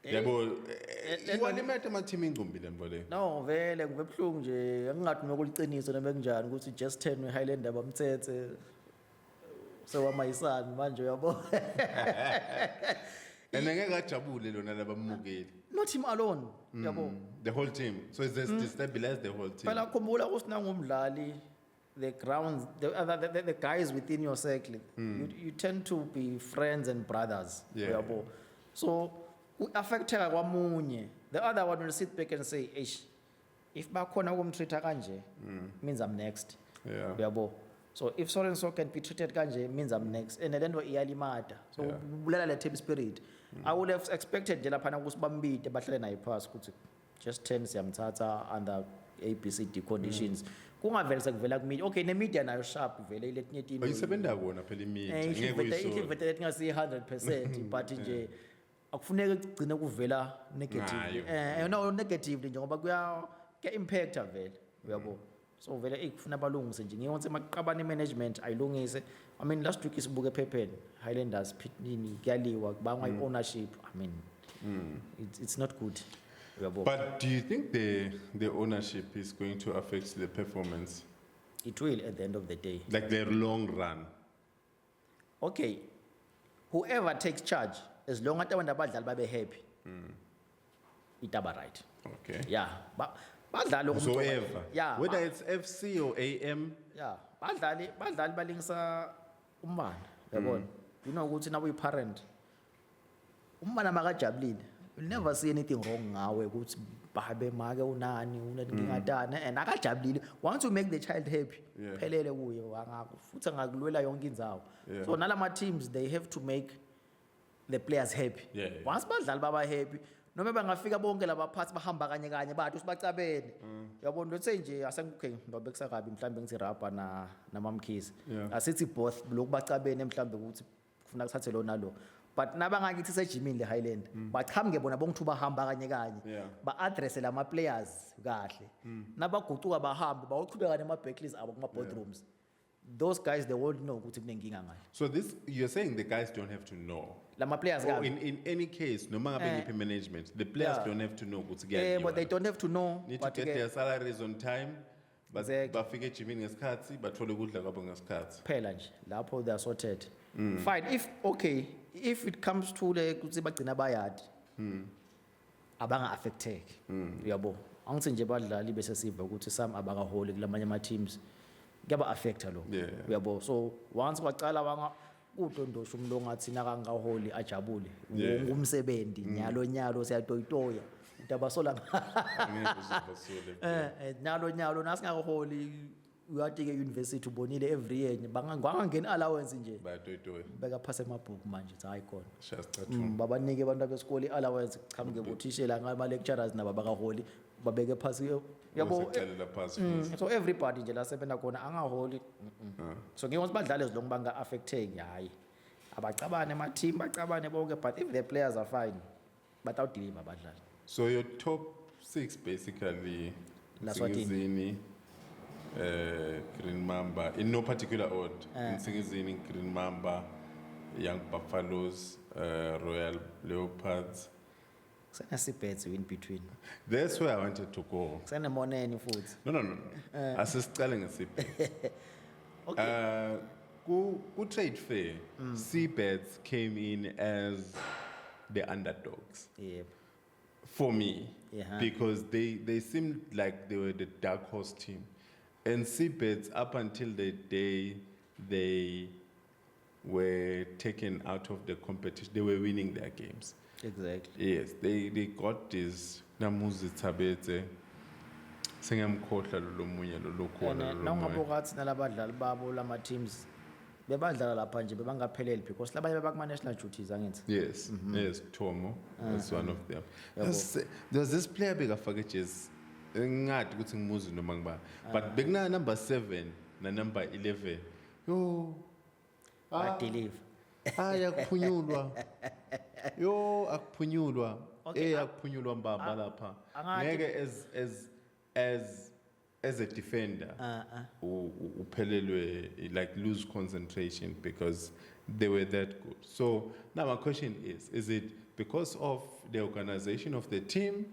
Yabo iwalimete ama team ingqumbi lemvole. No vele ngibe buhlungu nje angingathi nokuliqiniso noma kunjani ukuthi just 10 we-Highlander bamthethe sewamayisani manje, uyabo? And ngeke ajabule lona labamukeli. Not him alone, uyabo? The whole team. So it's destabilize the whole team. Phela khumbula ukuthi nangumdlali the grounds the guys within your circle, you tend to be friends and brothers, uyabo? So affecteka kwamunye, the other one will sit back and say if bakhona ukumtreata kanje means I'm next, uyabo? So if so and so can be treated kanje means I'm next, and lento iyalimata, so bulela le team spirit. I would have expected nje lapha ukuthi bambide bahlale naye phasi ukuthi just 10 siyamthatha under ABCD conditions. Kungavela sekuvela ku media, okay ne media nayo sharp vele iletinye team Bayisebenza kona phela imedia. ngeke kuyisho ngasi 100% but nje akufuneka kugcine kuvela negative, no negative nje ngoba kuya impact vele, uyabo? So vele kufuna balungise nje ngiyonse maqabane management ayilungise. I mean last week isibuke ephepheni Highlanders nini kuyaliwa kubanga ownership. I mean it's not good, uyabo? But do you think the ownership is going to affect the performance? It will at the end of the day. Like the long run? Okay, whoever takes charge, as long as abantu abadlali babe happy, itaba right. Okay. Yeah, badlali Whosoever. yeah, Whether it's FC or AM. yeah, badlali balingisa umbana, yabona? You know ukuthi nawe parent umbana makajabulile, you'll never see anything wrong ngawe ukuthi babe make unani unenkingatana and akajabulile. Once you make the child happy, phelele kuye wangakho futhi angakulwela yonke indzawo. So nalama teams they have to make the players happy. Once badlali baba happy, noma bangafika bonke labaphathi bahamba kanye kanye bathi usibacabene, yabona? Let's say nje asengukhe ngibabekisa kabi mhlambe ngithi Rapa na Mamkhize, asithi both lokhu bacabene mhlambe ukuthi kufuna kuthathe lo nalo, but nabangakithi sejimini le Highland bachambeke bona bonke bahamba kanye kanye ba address lama players kahle, nabaguquka bahambe bayochubeka nema backlies abo kuma boardrooms. those guys, they won't know ukuthi kunenkinga ngayo. So this, you're saying the guys don't have to know. Lama players Or kabi. in any case, no matter ngiphi management, the players Yeah. don't have to know ukuthi Yeah, but they kuyadliwa. don't have to know. Need to but get their salaries on time. Exactly. Bafike ejimini ngesikhathi, bathole ukudla kwabo ngesikhathi. Phela nje lapho they are sorted. Fine. If it comes to le kuthi bagcina bayadi. Abanga affecteki. Uyabo. Angithi nje badlali bese siva ukuthi some abakaholi kulamanye ama teams. Kuyaba affecta lo. Yeah. Uyabo. So once kwaqala wanga udondosha umlo ngathi nakangaholi ajabule. Yeah. Ngumsebenzi nyalo siyatoyitoya. Utabasola Angeke uzibasole. nyalo nasingaholi uyatike university ubonile every year bangangena allowance nje Bayatoyitoya. beka phase emabhuku manje ukuthi hayi khona Shastatu. babanike abantu besikole allowance chamuke bothishela ngama lecturers naba bakaholi babeke phasi yabo Usecalela phasi. so everybody nje la sebenza khona angaholi so ngiyonke badlale ezilonke banga affecteki hayi abacabane ama team bacabane bonke but if the players are fine without deliver badlali. So your top 6 basically, Laswatini. Singizini, Green Mamba, in no particular order. Singizini, Green Mamba, Young Buffaloes, Royal Leopards. Kusena sibhedzi in between. That's where I wanted to go. Kusena moneni futhi. No. Asisicale ngesibhedzi. Okay. Ku trade fair, Seabeds came in as the underdogs. Yep. For me, Yeah. because they seemed like they were the dark horse team. And Seabeds, up until the day they were taken out of the competition, they were winning their games. Exactly. Yes, they got this Namuzi Tabete, Singamkotla Lumuya, Lukona, Nangabuka athi nalabadlali babo lama teams bebadlala lapha nje bebangapheleli because labanye bebakuma national duties angithi. Yes, yes, Tomo is one of them. There's this player bekafake jazz. Ngathi ukuthi ngimuzi noma ngibani. But bekuna number 7 na number 11. Yo. I deliver. Akuphunyulwa. Yo akuphunyulwa. Okay, Akuphunyulwa mbaba lapha. angathi- Ngeke as a defender. Uphelelwe like lose concentration because they were that good. So now my question is it because of the organization of the team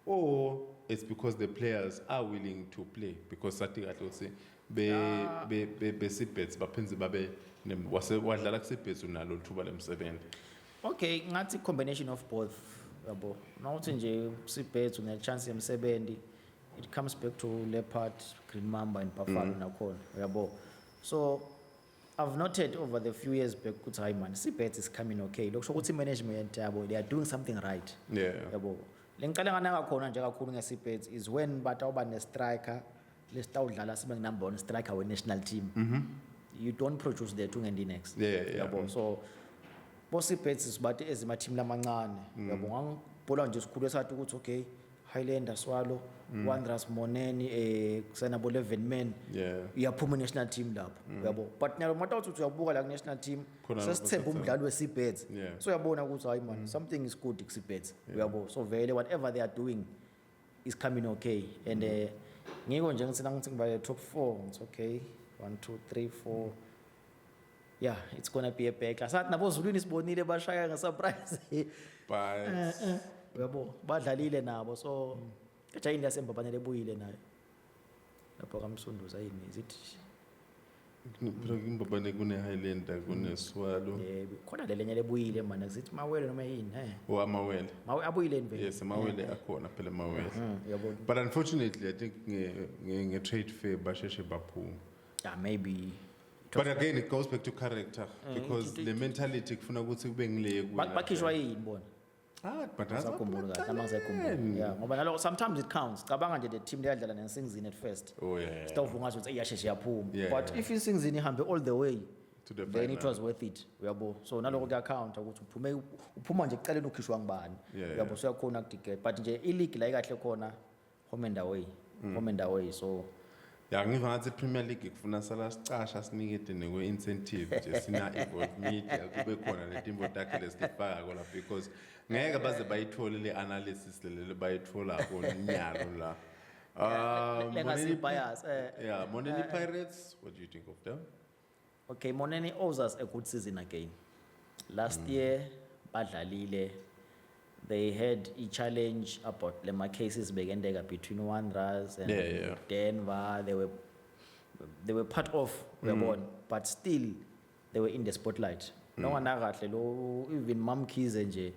or it's because the players are willing to play? Because I think I will say be Seabeds baphenze babe wadlala kuSeabeds unalo ithuba lemsebenzi. Okay, ngathi combination of both yabo. Nawuthi nje sibhedzi une chance yemsebenzi it comes back to Leopard, Green Mamba and Buffalo nakhona yabo. So I've noted over the few years back ukuthi hayi man sibhedzi is coming okay. Lokusho ukuthi management yabo they are doing something right. Yeah. Yabo. Lengicela nganaka khona nje kakhulu ngeSeabeds is when batawuba ne striker lesitawudlala sibe number 1 striker we national team. You don't produce the two and the next. Yeah. Yabo. So boSeabeds sibathi ezima team lamancane. Yabo ngangibhola nje sikhulu esathi ukuthi okay Highlander Swallow, Wanderers Moneni kusena bo 11 men. Yeah. Uyaphuma national team lapho. Yabo. But now mawuthi uyabuka la national team Khona sesithemba umdlali weSeabeds. Yeah. So uyabona ukuthi hayi man something is good kuSeabeds. Uyabo. So vele whatever they are doing is coming okay and ngiko nje ngithi nangithi ngiba top 4 it's okay 1 2 3 4 yeah it's going to be a back asathi nabo Zulwini sibonile bashaya ngesurprise But uyabo badlalile nabo so ejayini yasemba banele buyile nayo lapho kaMsunduza yini is it phela kimbabane kune Highlander kune Swallow khona lelenye lebuyile mana sithi mawele noma yini or amawele. mawe abuyile nje Yes, amawele akhona phela amawele. yabo But unfortunately I think nge trade fair basheshe baphuma. yeah maybe But again it goes back to character because the mentality kufuna ukuthi kube ngile kuyo. bakhishwa yini bona But sakhumbula kahle namangizakhumbula yeah ngoba naloko sometimes it counts cabanga nje the team leyadlala neSingizini at first Oh yeah. stawuvuka ngathi uthi iyasheshe yaphuma Yeah, but yeah. if iSingizini ihambe all the way To the then it final. was worth it uyabo so naloko kuyacounta ukuthi uphuma nje ekuqaleni ukhishwa ngibani Yeah, uyabo so yakhona ukuticket but nje ileague la ikahle khona home and away so Ya ngiva ngathi Premier League kufuna sala sicasha sinikete nekwe incentive nje sina evolve media kube khona letimbo takhe lesifaka kola because ngeke baze bayithole le analysis lele bayithola konyalo la Legacy bias. Yeah, Moneni Pirates, what do you think of them? Okay, Moneni owes us a good season again. Last year, badlalile, they had a challenge about the cases begendega between Wanderers and Yeah. Denver. They were part of the one, but still they were in the spotlight. No one even Mam Kizenje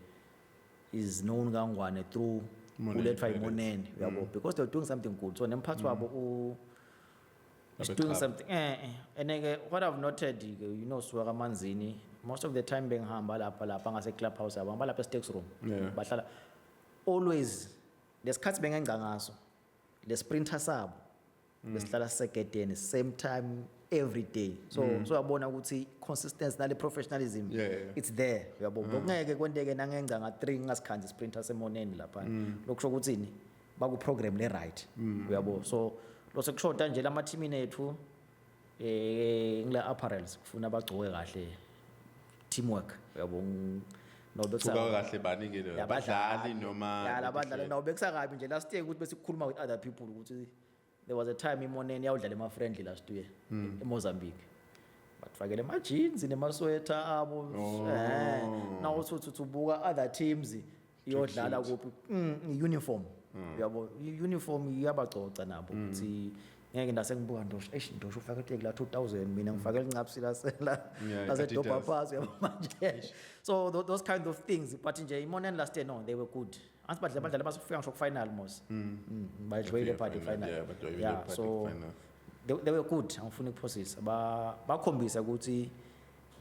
is known kangwane through Moneni Uletwa Pirates. Moneni, yabo, because they were doing something good. So Nempatwa wabo is Abe doing club. something. And what I've noted, you know, Swara Manzini, most of the time being hamba lapha ngase clubhouse abo, hamba lapha stakes room. Yeah. Bahlala always there's cuts benga ngaso. The sprinter sabo. Besihlala seketeni same time every day. So yabona ukuthi consistency nale professionalism Yeah. it's there. Uyabo. Ngeke kwenteke nangenga nga 3 ngasikhanzi sprinter semoneni lapha. Lokusho ukuthini? Baku program le right. Uyabo. So lo sekushota nje lama team ethu ngila apparels kufuna bagcoke kahle teamwork. Uyabo. No Kuka kahle baningi le abadlali noma ya labadlali nawo bekisa kabi nje last year ukuthi besikhuluma with other people ukuthi there was a time imoneni yawudlala ema friendly last year eMozambique but fakele ama jeans nemasweater abo now uthi ubuka other teams iyodlala kuphi uniform uyabo uniform iyabagcoca nabo ukuthi ngeke ndase ngibuka ndosho ndosho ufaka iteki la 2000 mina ngifaka elincapsi la dopa pass uyabo manje so those kind of things but nje imoneni last year no they were good anti badlala basufika ngisho ku final mos badlwele party final yeah so they were good angifuni ukuphosisa bakhombisa ukuthi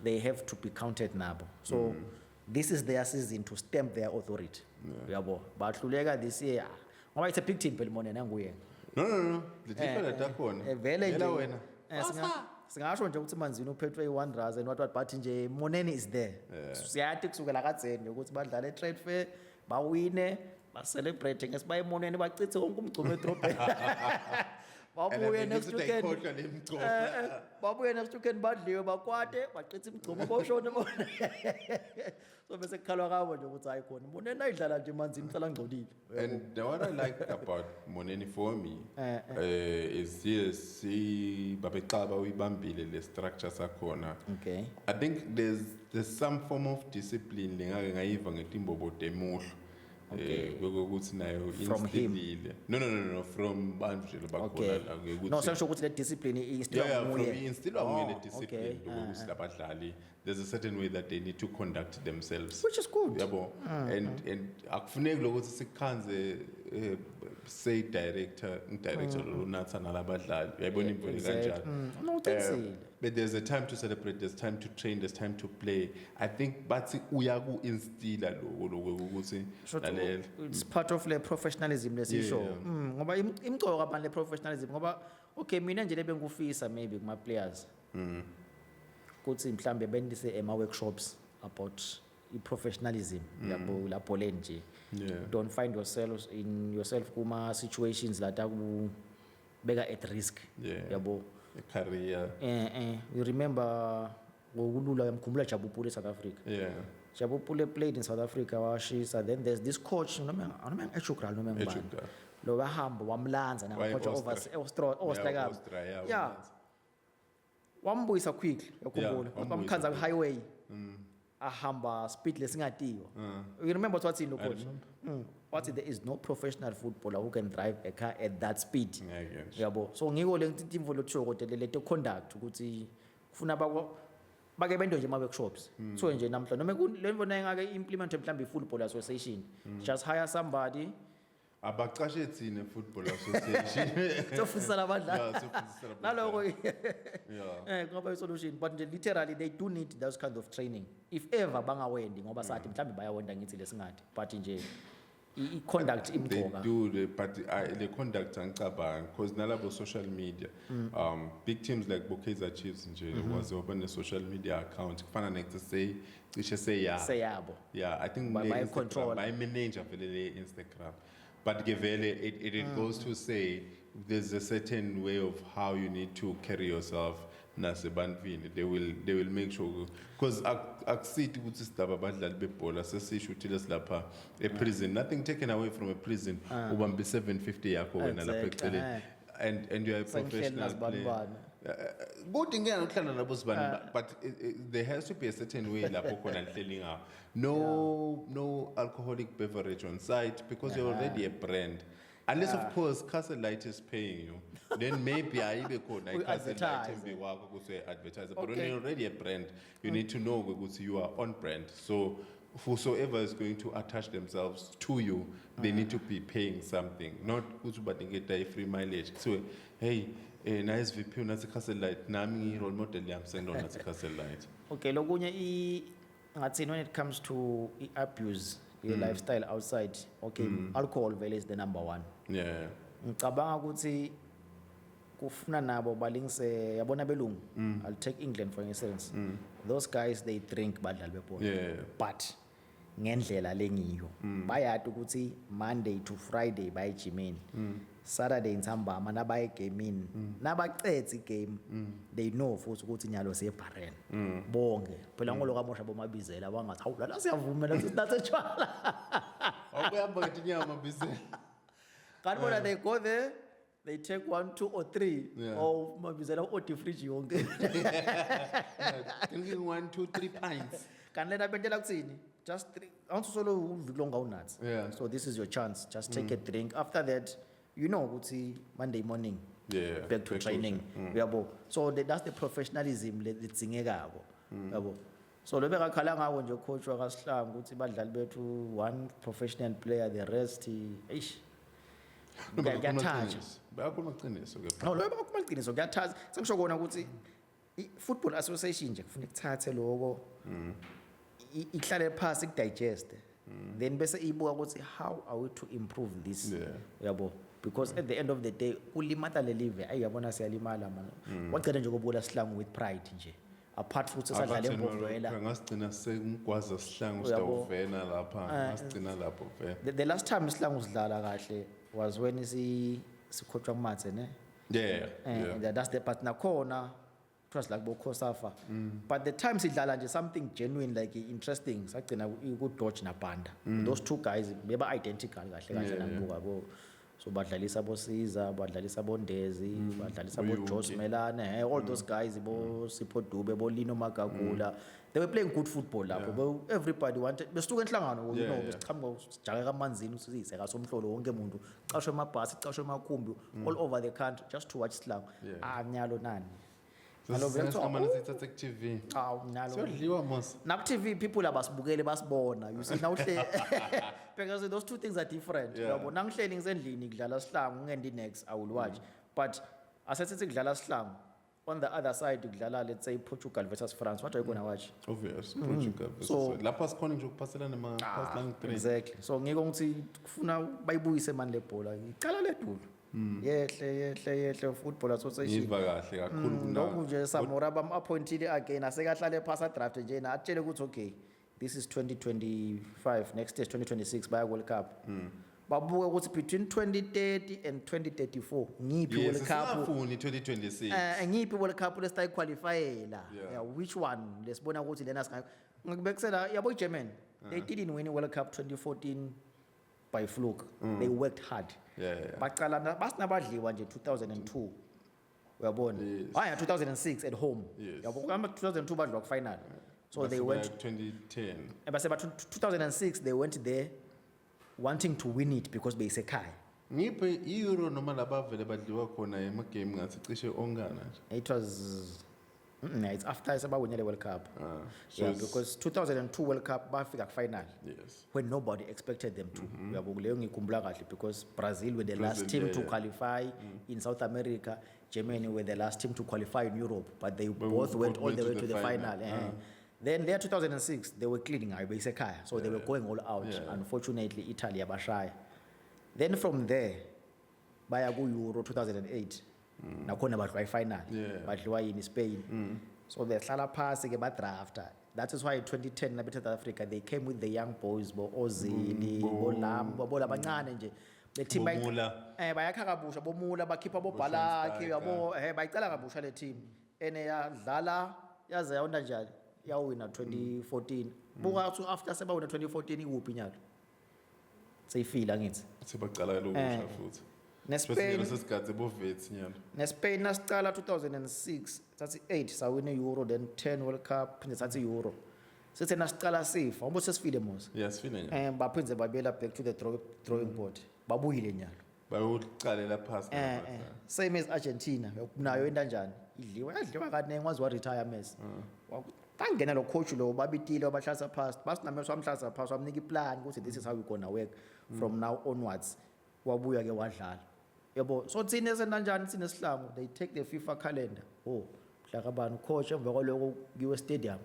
they have to be counted nabo so this is their season to stamp their authority uyabo bahluleka this year ngoba it's a big team Moneni anguye no lithipha takhona vele nje wena singasho nje ukuthi Manzini uphethwe iWanderers and what but nje Moneni is there siyathi kusukela kadzeni ukuthi badlala etrade fair bawine ba celebrate ngesibaye Moneni bachithe wonke umgcumo edrobheni babuye next weekend babuye next weekend badliwe bakwate bachithe imigcomo boshone so bese kukhalwa kabo nje ukuthi hayi khona Moneni ayidlala nje Manzini hlala ngcolile. And what I like about Moneni for me is yes, babeqaba uyibambile le structure sakhona. Okay. I think there's some form of discipline lengake ngayiva ngetimbobo temuhlo. Ukuthi nayo instillile. No, from bantu nje labakhona la ngekuthi. No, sengisho ukuthi le discipline Yeah, from instill on the discipline ukuthi labadlali there's a certain way that they need to conduct themselves. Which is good. Yabo. And akufuneki lokuthi sikhanze say director lo natha nalabadlali. Uyayibona imvelo kanjalo. No, that's it. But there's a time to celebrate, there's time to train, there's time to play. I think bathi uyaku instilla lokho ukuthi lalela. It's part of the professionalism lesisho. Ngoba imcoka abantu le professionalism ngoba okay mina nje lebengufisa maybe kuma players. Kuthi mhlambe bendise ema workshops about i-professionalism yabo lapho le nje. Don't find yourself kuma situations that aku beka at risk. Yabo. A career. You remember ngokulula ngikhumbula Jabupule South Africa. Yeah. Jabupule played in South Africa washisa then there's this coach noma Echukral noma ngibani. Lo wahamba wamlanza na coach over Austria. Yeah. Wambuyisa quickly yakhumbula. Bamkhanza ku highway. Ahamba speed lesingatiwa. You remember what's in the coach? What there is no professional footballer who can drive a car at that speed. Yabo. So ngiko le ntimvo lotho kodwa le conduct ukuthi kufuna bake bendo nje ma workshops. So nje namhla noma le mbona ngake implement mhlambe football association. Just hire somebody abaqashe thina football association sofisa labadlali naloko yeah ngoba isolution but nje literally they do need those kind of training if ever bangawendi ngoba sathi mhlambe bayawenda ngithi lesingadi but nje i-conduct imqoka they do but the conduct angicabanga because nalabo social media big teams like Kaizer Chiefs nje was open a social media account kufana next say cishe seyabo yeah I think by control by manager vele Instagram. But it goes to say there's a certain way of how you need to carry yourself. nasebantwini they will make sure because akusithi ukuthi sidaba abadlali bebhola sesisho ukuthi lesilapha prison nothing taken away from a prison ubambe 750 yakho wena lapha eceleni and you are a professional player kodwa ngeke ukuhlala nabo sibani but there has to be a certain way lapho khona lihleli ngawo no alcoholic beverage on site because you're already a brand. Unless of course Castle Light is paying you, then maybe I be khona Castle Light and be wakho ukuthi advertise. But when you're already a brand, you need to know ukuthi you are on brand. So whosoever is going to attach themselves to you, they need to be paying something, not ukuthi badingeta free mileage. So hey, nice VP unasi Castle Light, nami role model yami sengona nasi Castle Light. Okay, lokunye ngathi when it comes to abuse lifestyle outside, okay, alcohol vele is the number one. Yeah. Ngicabanga ukuthi kufuna nabo balingise yabona belungu. I'll take England for instance. Those guys they drink badlali bebhola. Yeah. But ngendlela lengiyo. Bayati ukuthi Monday to Friday bayijimeni. Saturday ntambama nabaye gaming. Nabaqedza igame. They know futhi ukuthi nyalo siyebhareni. Bonke. Phela ngoloka mosha bomabizela bangathi hawu la siyavumela ukuthi sinathe tshwala. Awuyamba ngithi nyama bizela. Kanti bona they go there, they take 1, 2 or 3 or mabizela oti fridge yonke. Drinking 1, 2, 3 pints. Kanti lena bentela kuthini? Just 3. Awuthi solo uviki lonke awunathi. Yeah. So this is your chance. Just take a drink. After that, you know ukuthi Monday morning back to training. Yabo. So that's the professionalism ledzingekako. Yabo. So lo bekakhala ngawo nje coach wakasihlangu ukuthi badlali bethu one professional player the rest eish. Ngiyathatha. Bayakhuluma iqiniso ke. No, lo bayakhuluma iqiniso ngiyathatha. Sengisho kona ukuthi i-football association nje kufanele kuthathe lokho ihlale phansi digest. Then bese ibuka ukuthi how are we to improve this? Yabo. Because at the end of the day kulimata le live ayiyabona siyalimala man. Wagcina nje ukubula sihlangu with pride nje. Apart futhi sadlala embovela ngasigcina sengikwazi sihlangu sitawuvena lapha ngasigcina lapho vele. The last time isihlangu sidlala kahle was when sikhothwa kumathe ne. Yeah. And that's the part nakhona it was like Bokosafa. But the time sidlala nje something genuine like interesting sagcina ku Dodge na Panda. Those two guys beba identical kahle nangibuka bo. So badlalisa bosiza badlalisa bondezi badlalisa bo Joe Melane all those guys bo Sipho Dube bo Lino Magagula they were playing good football lapho everybody wanted besuka enhlangano you know sichama sijaka kamanzini usizise kasomhlolo wonke umuntu cashwe amabhasi cashwe amakhumbi all over the country just to watch Sihlangu nyalo nani Hello, velkommen til TV. Nyalo. Now TV people abasibukele basibona. You see now because those two things are different. Yabo nangihleli ngisendlini kudlala Sihlangu ngendi next I will watch. But asethi kudlala Sihlangu on the other side kudlala let's say Portugal versus France what are you going to watch? Obvious Portugal versus so lapha sikhona nje ukuphaselana ama pass lang 3. Exactly. So ngeke ngithi kufuna bayibuyise manje le bhola. Icala ledulu. Yehle football association yiva kahle kakhulu kunako nje Samora bam appointed again asekahlale phasa draft nje na atshele ukuthi okay this is 2025 next year 2026 baya World Cup babuka ukuthi between 2030 and 2034 ngiphi World Cup sifuni 2026 ngiphi World Cup lesitayi qualifyela which one lesibona ukuthi lena ngikubekisela yabo German they didn't win World Cup 2014 by fluke they worked hard baqala basinabadliwa nje 2002 uyabona haya 2006 at home yabo kama 2002 badliwa ku final so they went 2010 base ba 2006 they went there wanting to win it because beyisekhaya ngiphe euro noma labavele badliwa khona ema game ngathi cishe ongana nje it was it's after sabawinele World Cup because 2002 World Cup bafika ku final when nobody expected them to yabo kuleyo ngikhumbula kahle because Brazil were the last team to qualify in South America Germany were the last team to qualify in Europe but they both went all the way to the final then there 2006 they were cleaning ayibeyisekhaya so they were going all out unfortunately Italy yabashaya then from there baya ku Euro 2008 nakhona badliwa final badliwa in Spain so they hlala phasi ke badrafta that is why in 2010 na South Africa they came with the young boys bo Ozil bo Lam bo labancane nje le team bayakha kabusha bomula bakhipha bo Balaki yabo bayicala kabusha le team ene yadlala yaze yawina njani yawina 2014 buka ukuthi after sebawina 2014 ikuphi nyalo seyifila ngithi sebaqala lokusha futhi neSpain sesikhathi boVets nyalo neSpain nasicala 2006 sathi 8 sawina euro then 10 World Cup phinde sathi euro sethe nasicala sifa ngoba sesifile mos yes fina nyalo baphindze babuyela back to the drawing board babuyile nyalo bayoqalela phasi same as Argentina nayo into kanjani yadliwa kanenge wazi wa retire Messi bangena lo coach lo babitile wabahlalisa phansi basinamelo wamhlalisa phansi wamnika iplan ukuthi this is how we gonna work from now onwards wabuya ke wadlala yabo so thina esenanjani sine sihlangu they take the FIFA calendar mhla kabani coach emva kwaloko kiwe stadium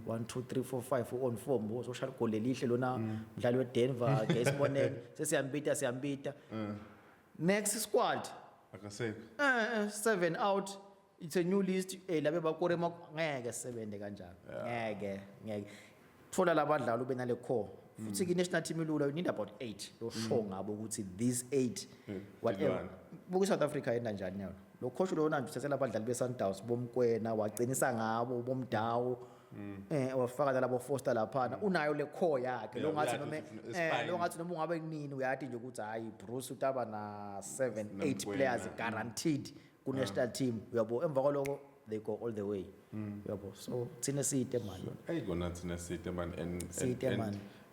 1 2 3 4 5 on form so shall gole lihle lona mdlali weDenver ke isibonelo sesiyambita next squad akasekho 7 out it's a new list labe bakore ngeke sebenze kanjalo ngeke thola labadlali ube nale core futhi ki national team ilula you need about 8 lo show ngabo ukuthi these 8 whatever buku South Africa yena njani yona lo coach lo nanje uthathela abadlali be Sundowns bomkwena waqinisa ngabo bomdawo wafaka labo Foster laphana unayo le core yakhe lo ngathi noma ungabe kunini uyathi nje ukuthi hayi Bruce utaba na 7 8 players guaranteed ku national team uyabo emva kwaloko they go all the way uyabo so thina side man ayikona thina side man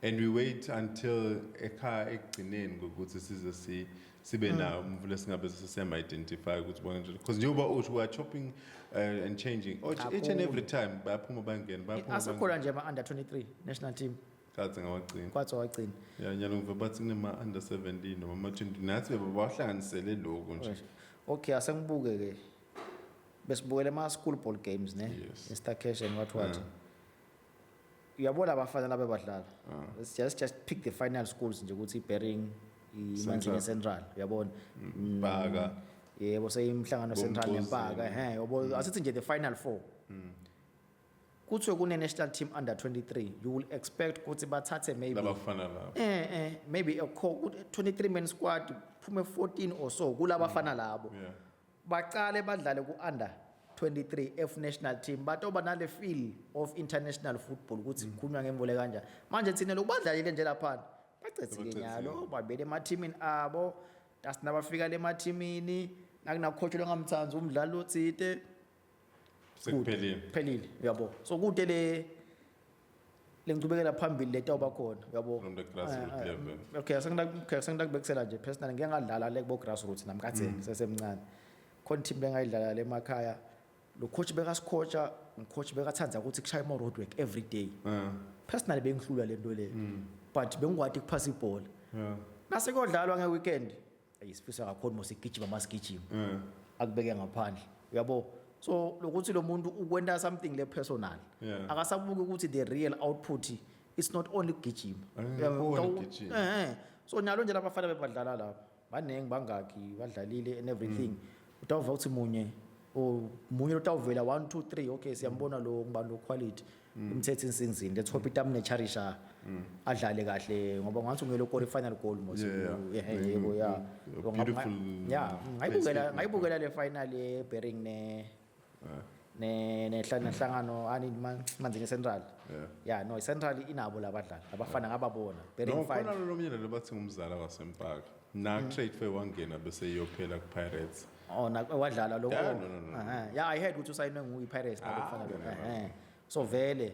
and we wait until ekhaya ekugcineni ukuthi size sibe na umvulo singabe sisema identify ukuthi bona nje because njengoba uthi we are chopping and changing each and every time bayaphuma bangena asakhona nje ama under 23 national team kaze ngawagcina kwathi wagcina nyalo ngive bathi kunema under 17 noma ama 20 nathi bebawahlanganisele lokho nje okay asengibuke ke besibukele ama school ball games ne Starcash and what uyabona abafana laba badlala let's just pick the final schools nje ukuthi iBering iManzini Central uyabona Mpaka yebo seyimhlangano Central neMpaka yabo asithi nje the final 4 kuthi kune national team under 23 you will expect ukuthi bathathe maybe labafana labo maybe a 23 man squad phume 14 or so kulabafana labo baqale badlale ku under 23 F national team batoba nale feel of international football ukuthi kukhulunywa ngemvole kanjani manje thina lokubadlalile nje lapha bacethile nyalo babele ema teamini abo asinabafika le ema teamini nakuna coach longamthanzi umdlalo othite sekuphelile uyabo so kude le ngicubekela phambili letawuba khona uyabo from the grassroots level okay sengidakubekisela nje personally ngeke ngadlala le kubo grassroots nami katheni sesemncane khona team bengayidlala le emakhaya lo coach bekasicoacha ngicoach bekathanza ukuthi kushaya ama road work every day personally bengihlula lento le but bengikwathi kuphasa ibhola nase kodlalwa ngeweekend ayisifisa kakhulu mosigijima masigijima akubeke ngaphandle uyabo so lokuthi lo muntu ukwenta something le personal akasabuki ukuthi the real output is not only gijima so nyalo nje labafana bebadlala lapha banenge bangaki badlalile and everything utawuva ukuthi munye utawuvela 1 2 3 okay siyambona lo ngibani lo quality umthetho insingizini let's hope itamne charisha adlale kahle ngoba ngathi ungelo quarter final goal mos yebo beautiful ngayibukela le final ye Bering ne hlangano ani Manzini Central no Central inabo labadlali abafana ngababona Bering final khona lo myela lebathi ngumzala waseMpaka na trade fair wangena bese iyophela ku Pirates wadlala lo I heard ukuthi usayinwe nguPirates nabafana so vele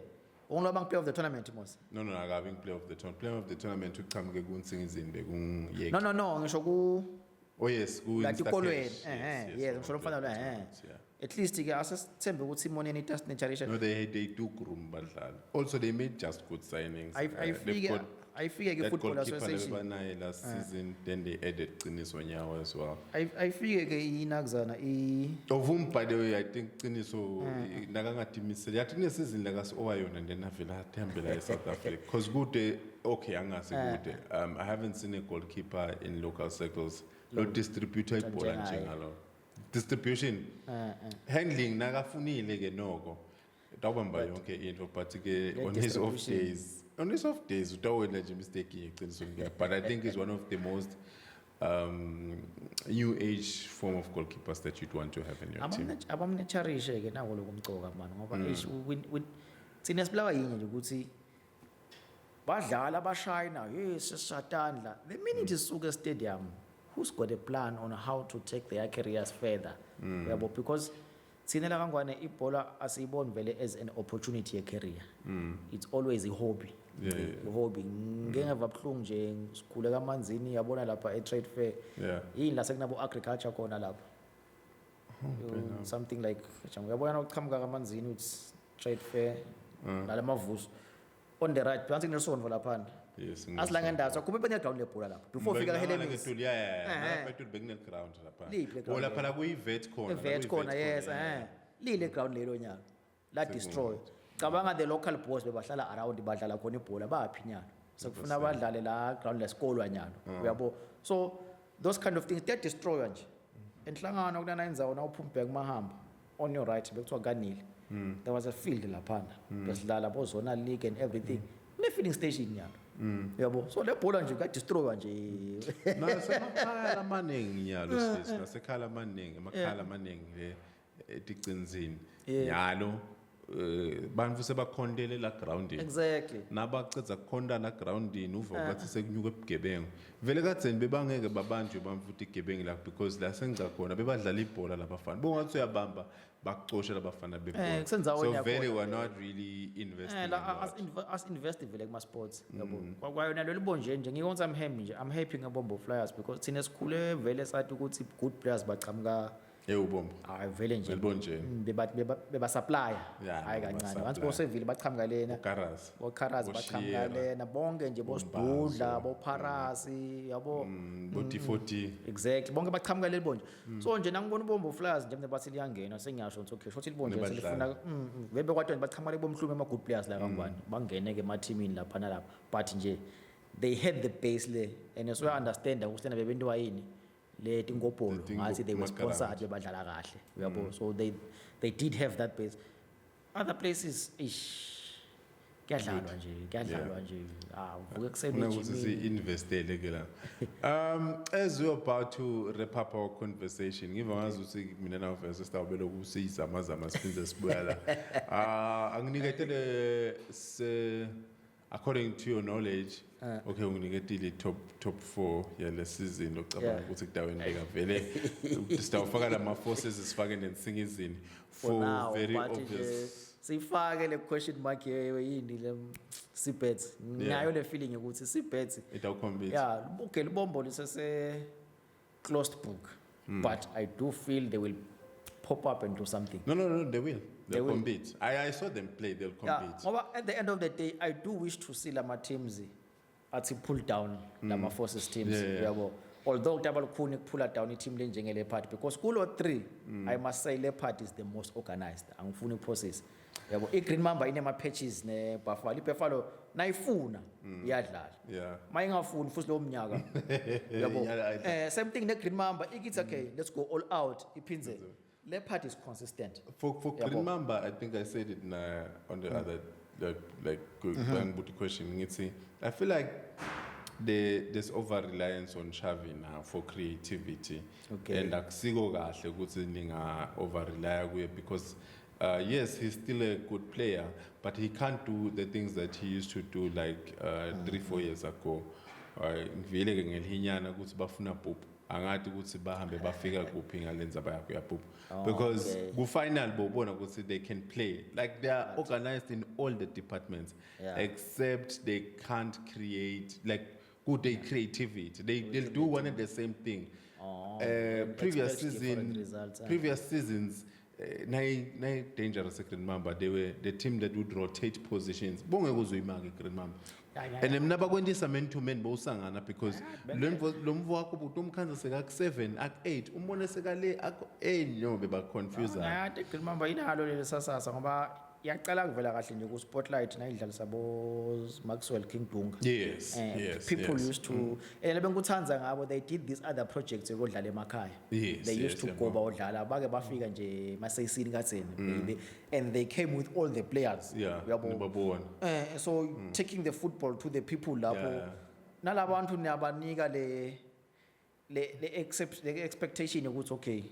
ungilaba ngiplay of the tournament mos no akabi play of the tournament play of the tournament uqhamuke kuNsingizini bekungiyeke no ngisho ku yes ku Instakolweni yes ngisho umfana lo at least ke asithembe ukuthi imoneni iTest Charisha no they do groom badlala also they made just good signings I figure ke football association banaye last season then they added Qiniso Nyawo as well I figure ke inakuzana Ovum by the way I think Qiniso nakangadimisela yathi ne season la kasi owayona then avela athembela eSouth Africa because good okay angase good I haven't seen a goalkeeper in local circles lo distributor ibhola njengalo distribution handling nakafunile ke noko utawubamba yonke into but ke on his off days utawela nje mistake eqiniso but I think he's one of the most new age form of goalkeepers that you'd want to have in your team? Abamnecharishe ke nako lokumcoka mani ngoba thina sibulawa yinye nje ukuthi badlala bashayina yes sisatandla the minute isuke stadium who's got a plan on how to take their careers further yabo because thina la kangwane ibhola asiyiboni vele as an opportunity career it's always a hobby a hobby ngengeva buhlungu nje sikhule kamanzini yabona lapha e trade fair yini la sekunabo agriculture khona lapha something like uyabona ukuqhamuka kamanzini it's trade fair nalamavuso on the right phansi kunesonvo lapha Yes. asila ngendawo so kube bene ground lebhola lapha before fika Helemis Betul beginner ground lapha. Ola phala kuyi-vet corner. vet corner yes lile ground lelo nyalo la destroy cabanga the local boys bebahlala around badlala khona ibhola baphi nyalo sekufuna abadlale la ground lesikolo nyalo uyabo so those kind of things they destroy nje enhlangano kunana indzawo na uphumback mahamba on your right bekuthiwa kanile there was a field lapha besidlala bo zonal league and everything ne filling station nyalo yabo so le bhola nje ka destroy nje nasemakhala amaningi nyalo sis nasekhala amaningi amakhala amaningi le eticinzini nyalo bantu sebakhondele la groundini exactly nabacedza kukhonda la groundini uva ukuthi sekunyuka ebugebengu vele kadzeni bebangeke babanjwe bamfuthi igebengu la because la sengica khona bebadlala ibhola labafana bongathi uyabamba bakucosha labafana bebhola so vele were not really investing as invest vele kuma sports yabo kwayona lo libonje nje ngiyonza I'm happy ngabombo Flyers because thina sikhule vele sathi ukuthi good players baqhamuka ubombo hayi vele nje elibonjeni beba supplier hayi kancane once bosevile baqhamuka lena boKharaz baqhamuka lena bonke nje bosidudla boPharasi yabo bo T40 exactly bonke baqhamuka leli bonje so nje nangibona ubombo Flyers nje bathi liyangena sengiyasho ukuthi okay shothi libonje selifuna vebe kwatoni baqhamuka lebomhlume ama good players la kangwane bangene ke ema teamini lapha nalapha but nje they had the base le and so I understand ukuthi bebento wayini let ingopolo ngathi they were sponsored bebadlala kahle uyabo so they did have that base other places kuyadlalwa nje uvuke kuseni ukuthi investele ke la as we are about to wrap up our conversation ngiva ngazi ukuthi mina nawe first sitawubela ukusizamazama siphinde sibuya la anginiketele according to your knowledge okay unginiketile top 4 yale season ocabanga ukuthi kudaweni leka vele sitawufaka lama forces sifake nensingizini for very obvious sifake le question mark yini le Seabirds ngayo le feeling ukuthi Seabirds itawucompete okay libombo lisese closed book but I do feel they will pop up and do something. No, they will. They'll compete. I saw them play. They'll compete. Yeah. At the end of the day, I do wish to see Lama teams at pull down Lama forces teams. Although double Kunik pull down the team lenging Leopard because school or 3, I must say Leopard is the most organized. I'm funny process. A green mamba in my patches ne Buffalo naifuna yadlala. Mayinga phone fuslo mnyaga. Same thing ne green mamba it's okay. Let's go all out. Ipinze. Leopard is consistent. For Green Mamba, I think I said it on the other question. I feel like there's over reliance on Xavi now for creativity. Okay. And akusigo kahle ukuthi ninga over rely because yes, he's still a good player, but he can't do the things that he used to do like 3-4 years ago. Ngivile ke ngelihinyana ukuthi bafuna popo. Angathi ukuthi bahambe bafika kuphi ngalenza bayakuya popo. Because final bobona ukuthi they can play like they are organized in all the departments except they can't create like good creativity they'll do one and the same thing previous seasons nay dangerous Green Mamba they were the team that would rotate positions bonge kuzoyimaka Green Mamba and mina bakwendisa men to men bowusangana because lo mvu wakho buthi umkhanza seka ku7 ak8 umbone seka le ak8 no beba confuse I think remember inalo le sasasa ngoba yaqala kuvela kahle nje ku spotlight nayidlala sabo Maxwell King Dunga yes people used to bengikuthanza ngabo they did these other projects ekodlala emakhaya they used to go bawodlala bake bafika nje maseyisini katseni and they came with all the players uyabona so taking the football to the people lapho nalabantu niyabanika le expectation ukuthi okay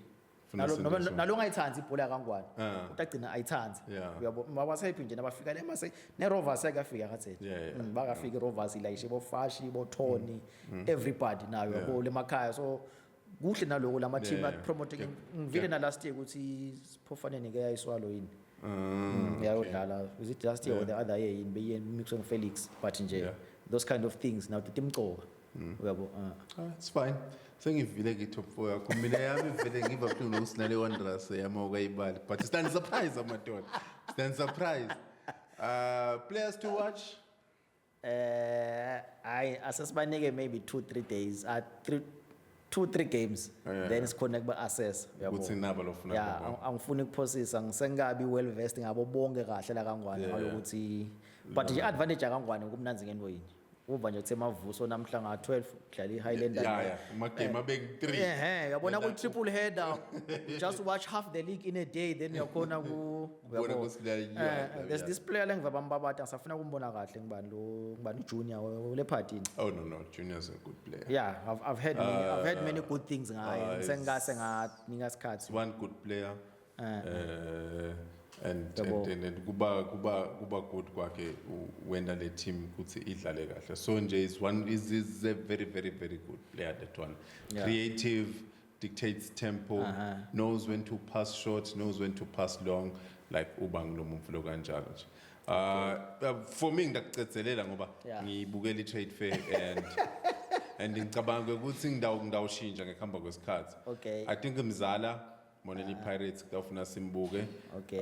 Funa senze so. nalo ngayithandi ibhola yakangwane Ah. uthi agcina ayithandi Yeah. uyabo mabasayiphi nje nabafika le mase neRovers yakafika ngathi Yeah. bakafika iRovers ilayishe bofashi bothoni everybody nayo yabo lemakhaya so kuhle naloko lama team Yeah. at promoting ngivile na last year ukuthi Siphofaneni ke yayiswalo yini Okay. yayodlala is it last year or the other year in beyen mixing Felix but nje Yeah. those kind of things now timcoka uyabo It's fine. Sengivile ke top 4 yakho. Mina yami vele ngiva buhlungu nokusinale Wanderers yama ukayibali. But stand surprise amadoda. Stand surprise. Players to watch. I asesibanike maybe 2-3 days 2-3 games Yeah. then sikhona kuba assess uyabo Kuthi naba lofuna yeah kuba. angifuni ukuphosisa ngisengabi well versed ngabo bonke kahle la kangwane Yeah, ngalokuthi but nje advantage akangwane kumnanzi ngento yini uva nje kuthe mavuso namhla nga 12 kudlala iHighlanders Yeah. Magame abeng 3. yabona ku triple header you just watch half the league in a day then uyakhona ku Ubona uyabo. kusilela yeah. There's this player lengva bambabata ngisafuna ukumbona kahle ngibani junior le party Oh no, Junior's a good player. yeah I've heard many good things ngaye sengase nganika isikhathi One good player. And Yabo. kuba good kwakhe wenda le team kuthi idlale kahle. So nje is a very good player that one. Yeah. Creative, dictates tempo, knows when to pass short, knows when to pass long, like ubang lo mflo kanjalo nje. For me ngidacetselela ngoba Yeah. ngibukela i-trade fair and ngicabanga ukuthi ngidawushintsha ngekuhamba kwesikhathi. Okay. I think Mzala Moneli Pirates kufuna simbuke. Okay.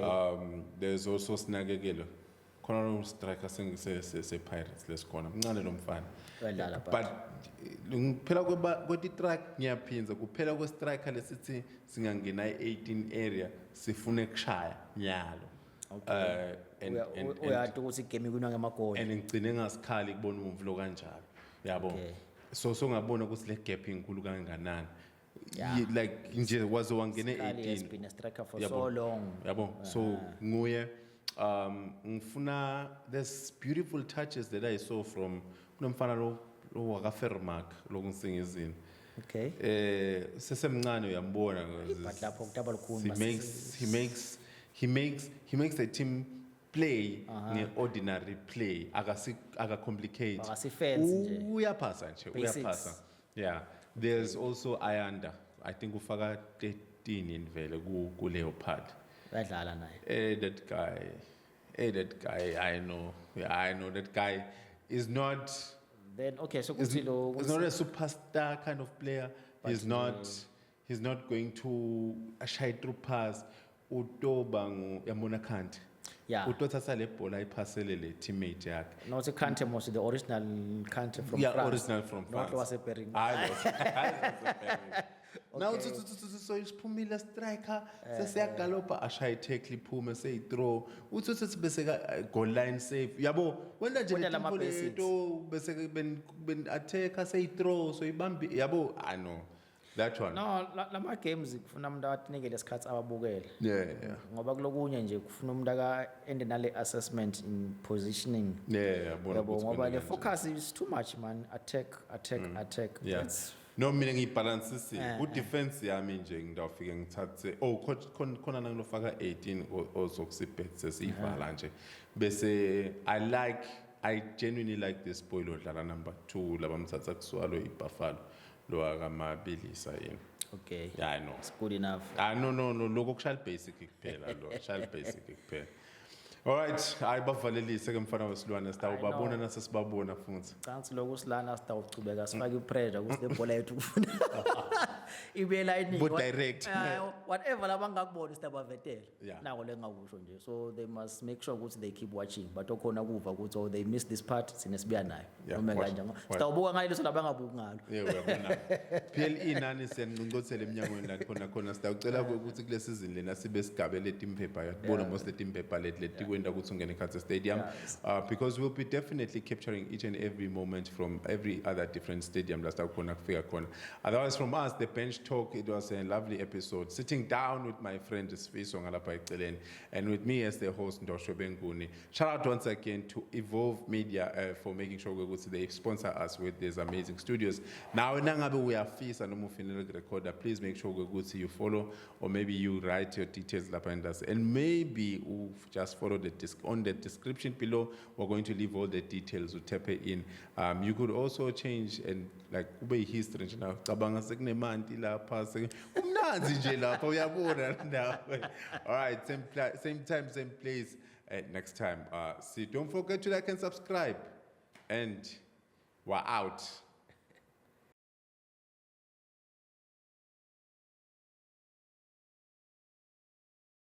There's also Sinakekelo. Khona lo striker se Pirates lesikhona. Mncane lo mfana. Uyadlala But kuphela kweti track ngiyaphinza kuphela kwe striker lesithi singangena i-18 area sifune kushaya nyalo. uyati ukuthi igame kunwa ngemagoli And ngicine ngasikhali kubona umvulo kanjalo. Yabo. Okay. So ngabona ukuthi le gap inkulu kanganani. Yeah. Like nje waze wangene Kali has 18. been a striker for Yabo. so long Yabo. So nguye ngifuna there's beautiful touches that I saw from kunomfana lo wakaFermark lokusingizini. okay Sesemncane uyambona but lapho kutaba lukhulu he makes the team play ordinary play aka complicate Akasifensi nje. uyapasa nje Basics. uyapasa yeah there's also Ayanda I think ufaka 13 in vele ku Leopard uyadlala naye that guy I know that guy is not then okay so He's, kuthi lo he's not a superstar kind of player. He's not going to shy through pass. Utobang yamona Kante. Yeah. Utothatha le bhola iphasele le teammate yakhe. no it's Kante most the original Kante from Yeah, France original from France. not wasepering I know. Now so isiphumile striker sesiyagalopa ashaya tackle iphume seyithrow uthi bese goal line save yabo wena nje Wena lama basics. leto bese ben attacker seyithrow so ibambi yabo I know that one no lama games kufuna umuntu awanikele isikhathi ababukele yeah ngoba kulokunye nje kufuna umuntu aka ende nale assessment in positioning yabona yabo ukuthi ngoba kwenzeka le njani. focus is too much man attack Yeah. That's- No mina ngibalansisi ku defense yami nje ngidawufike ngithathe khona nangilofaka 18 ozokusibet sesiyivala nje bese I genuinely like this boy lo dlala number 2 labamthatha kuswalo iBuffalo lo akamabilisa yini okay yeah I know it's good enough no lokho kushaya basic kuphela lo kushaya basic kuphela alright ayibavalelise ke mfana wesilwane sitawubabona nasesibabona futhi Cansi lokhu silana sitawuchubeka sifake ipressure ukuthi le bhola yethu kufuna ibe line Bo direct. whatever labangakubona sitabavetela Yeah. nako lengakusho nje so they must make sure ukuthi they keep watching but okhona kuva ukuthi oh they missed this part sine sibuya nayo Yeah, noma watch. kanjani sitawubuka ngayo leso labangabuki ngalo Yeah, uyabona. PLE nani siyanqonqothela eminyangweni la khona sitawucela ukuthi kule season lena sibe sigabele team paper yabona most the team paper leti wenda ukuthi ungene eKhatsi Stadium, Yes. because we'll be definitely capturing each and every moment from every other different stadium la sitawukhona kufika khona. Otherwise, from us, the bench talk, it was a lovely episode. Sitting down with my friend Sfiso ngalapha eceleni, and with me as the host Ndoshwe Benguni. Shout out once again to Evolve Media for making sure ukuthi they sponsor us with these amazing studios. Now, nangabe uyafisa noma ufinele recorder, please make sure ukuthi you follow, or maybe you write your details lapha in this, and maybe you just follow the on the description below. We're going to leave all the details. Tap it in. You could also change and like ube history nje na cabanga sekunemanti lapha kumnanzi nje lapha uyabona now. All right, same time, same place. Next time. See, don't forget to like and subscribe. And we're out.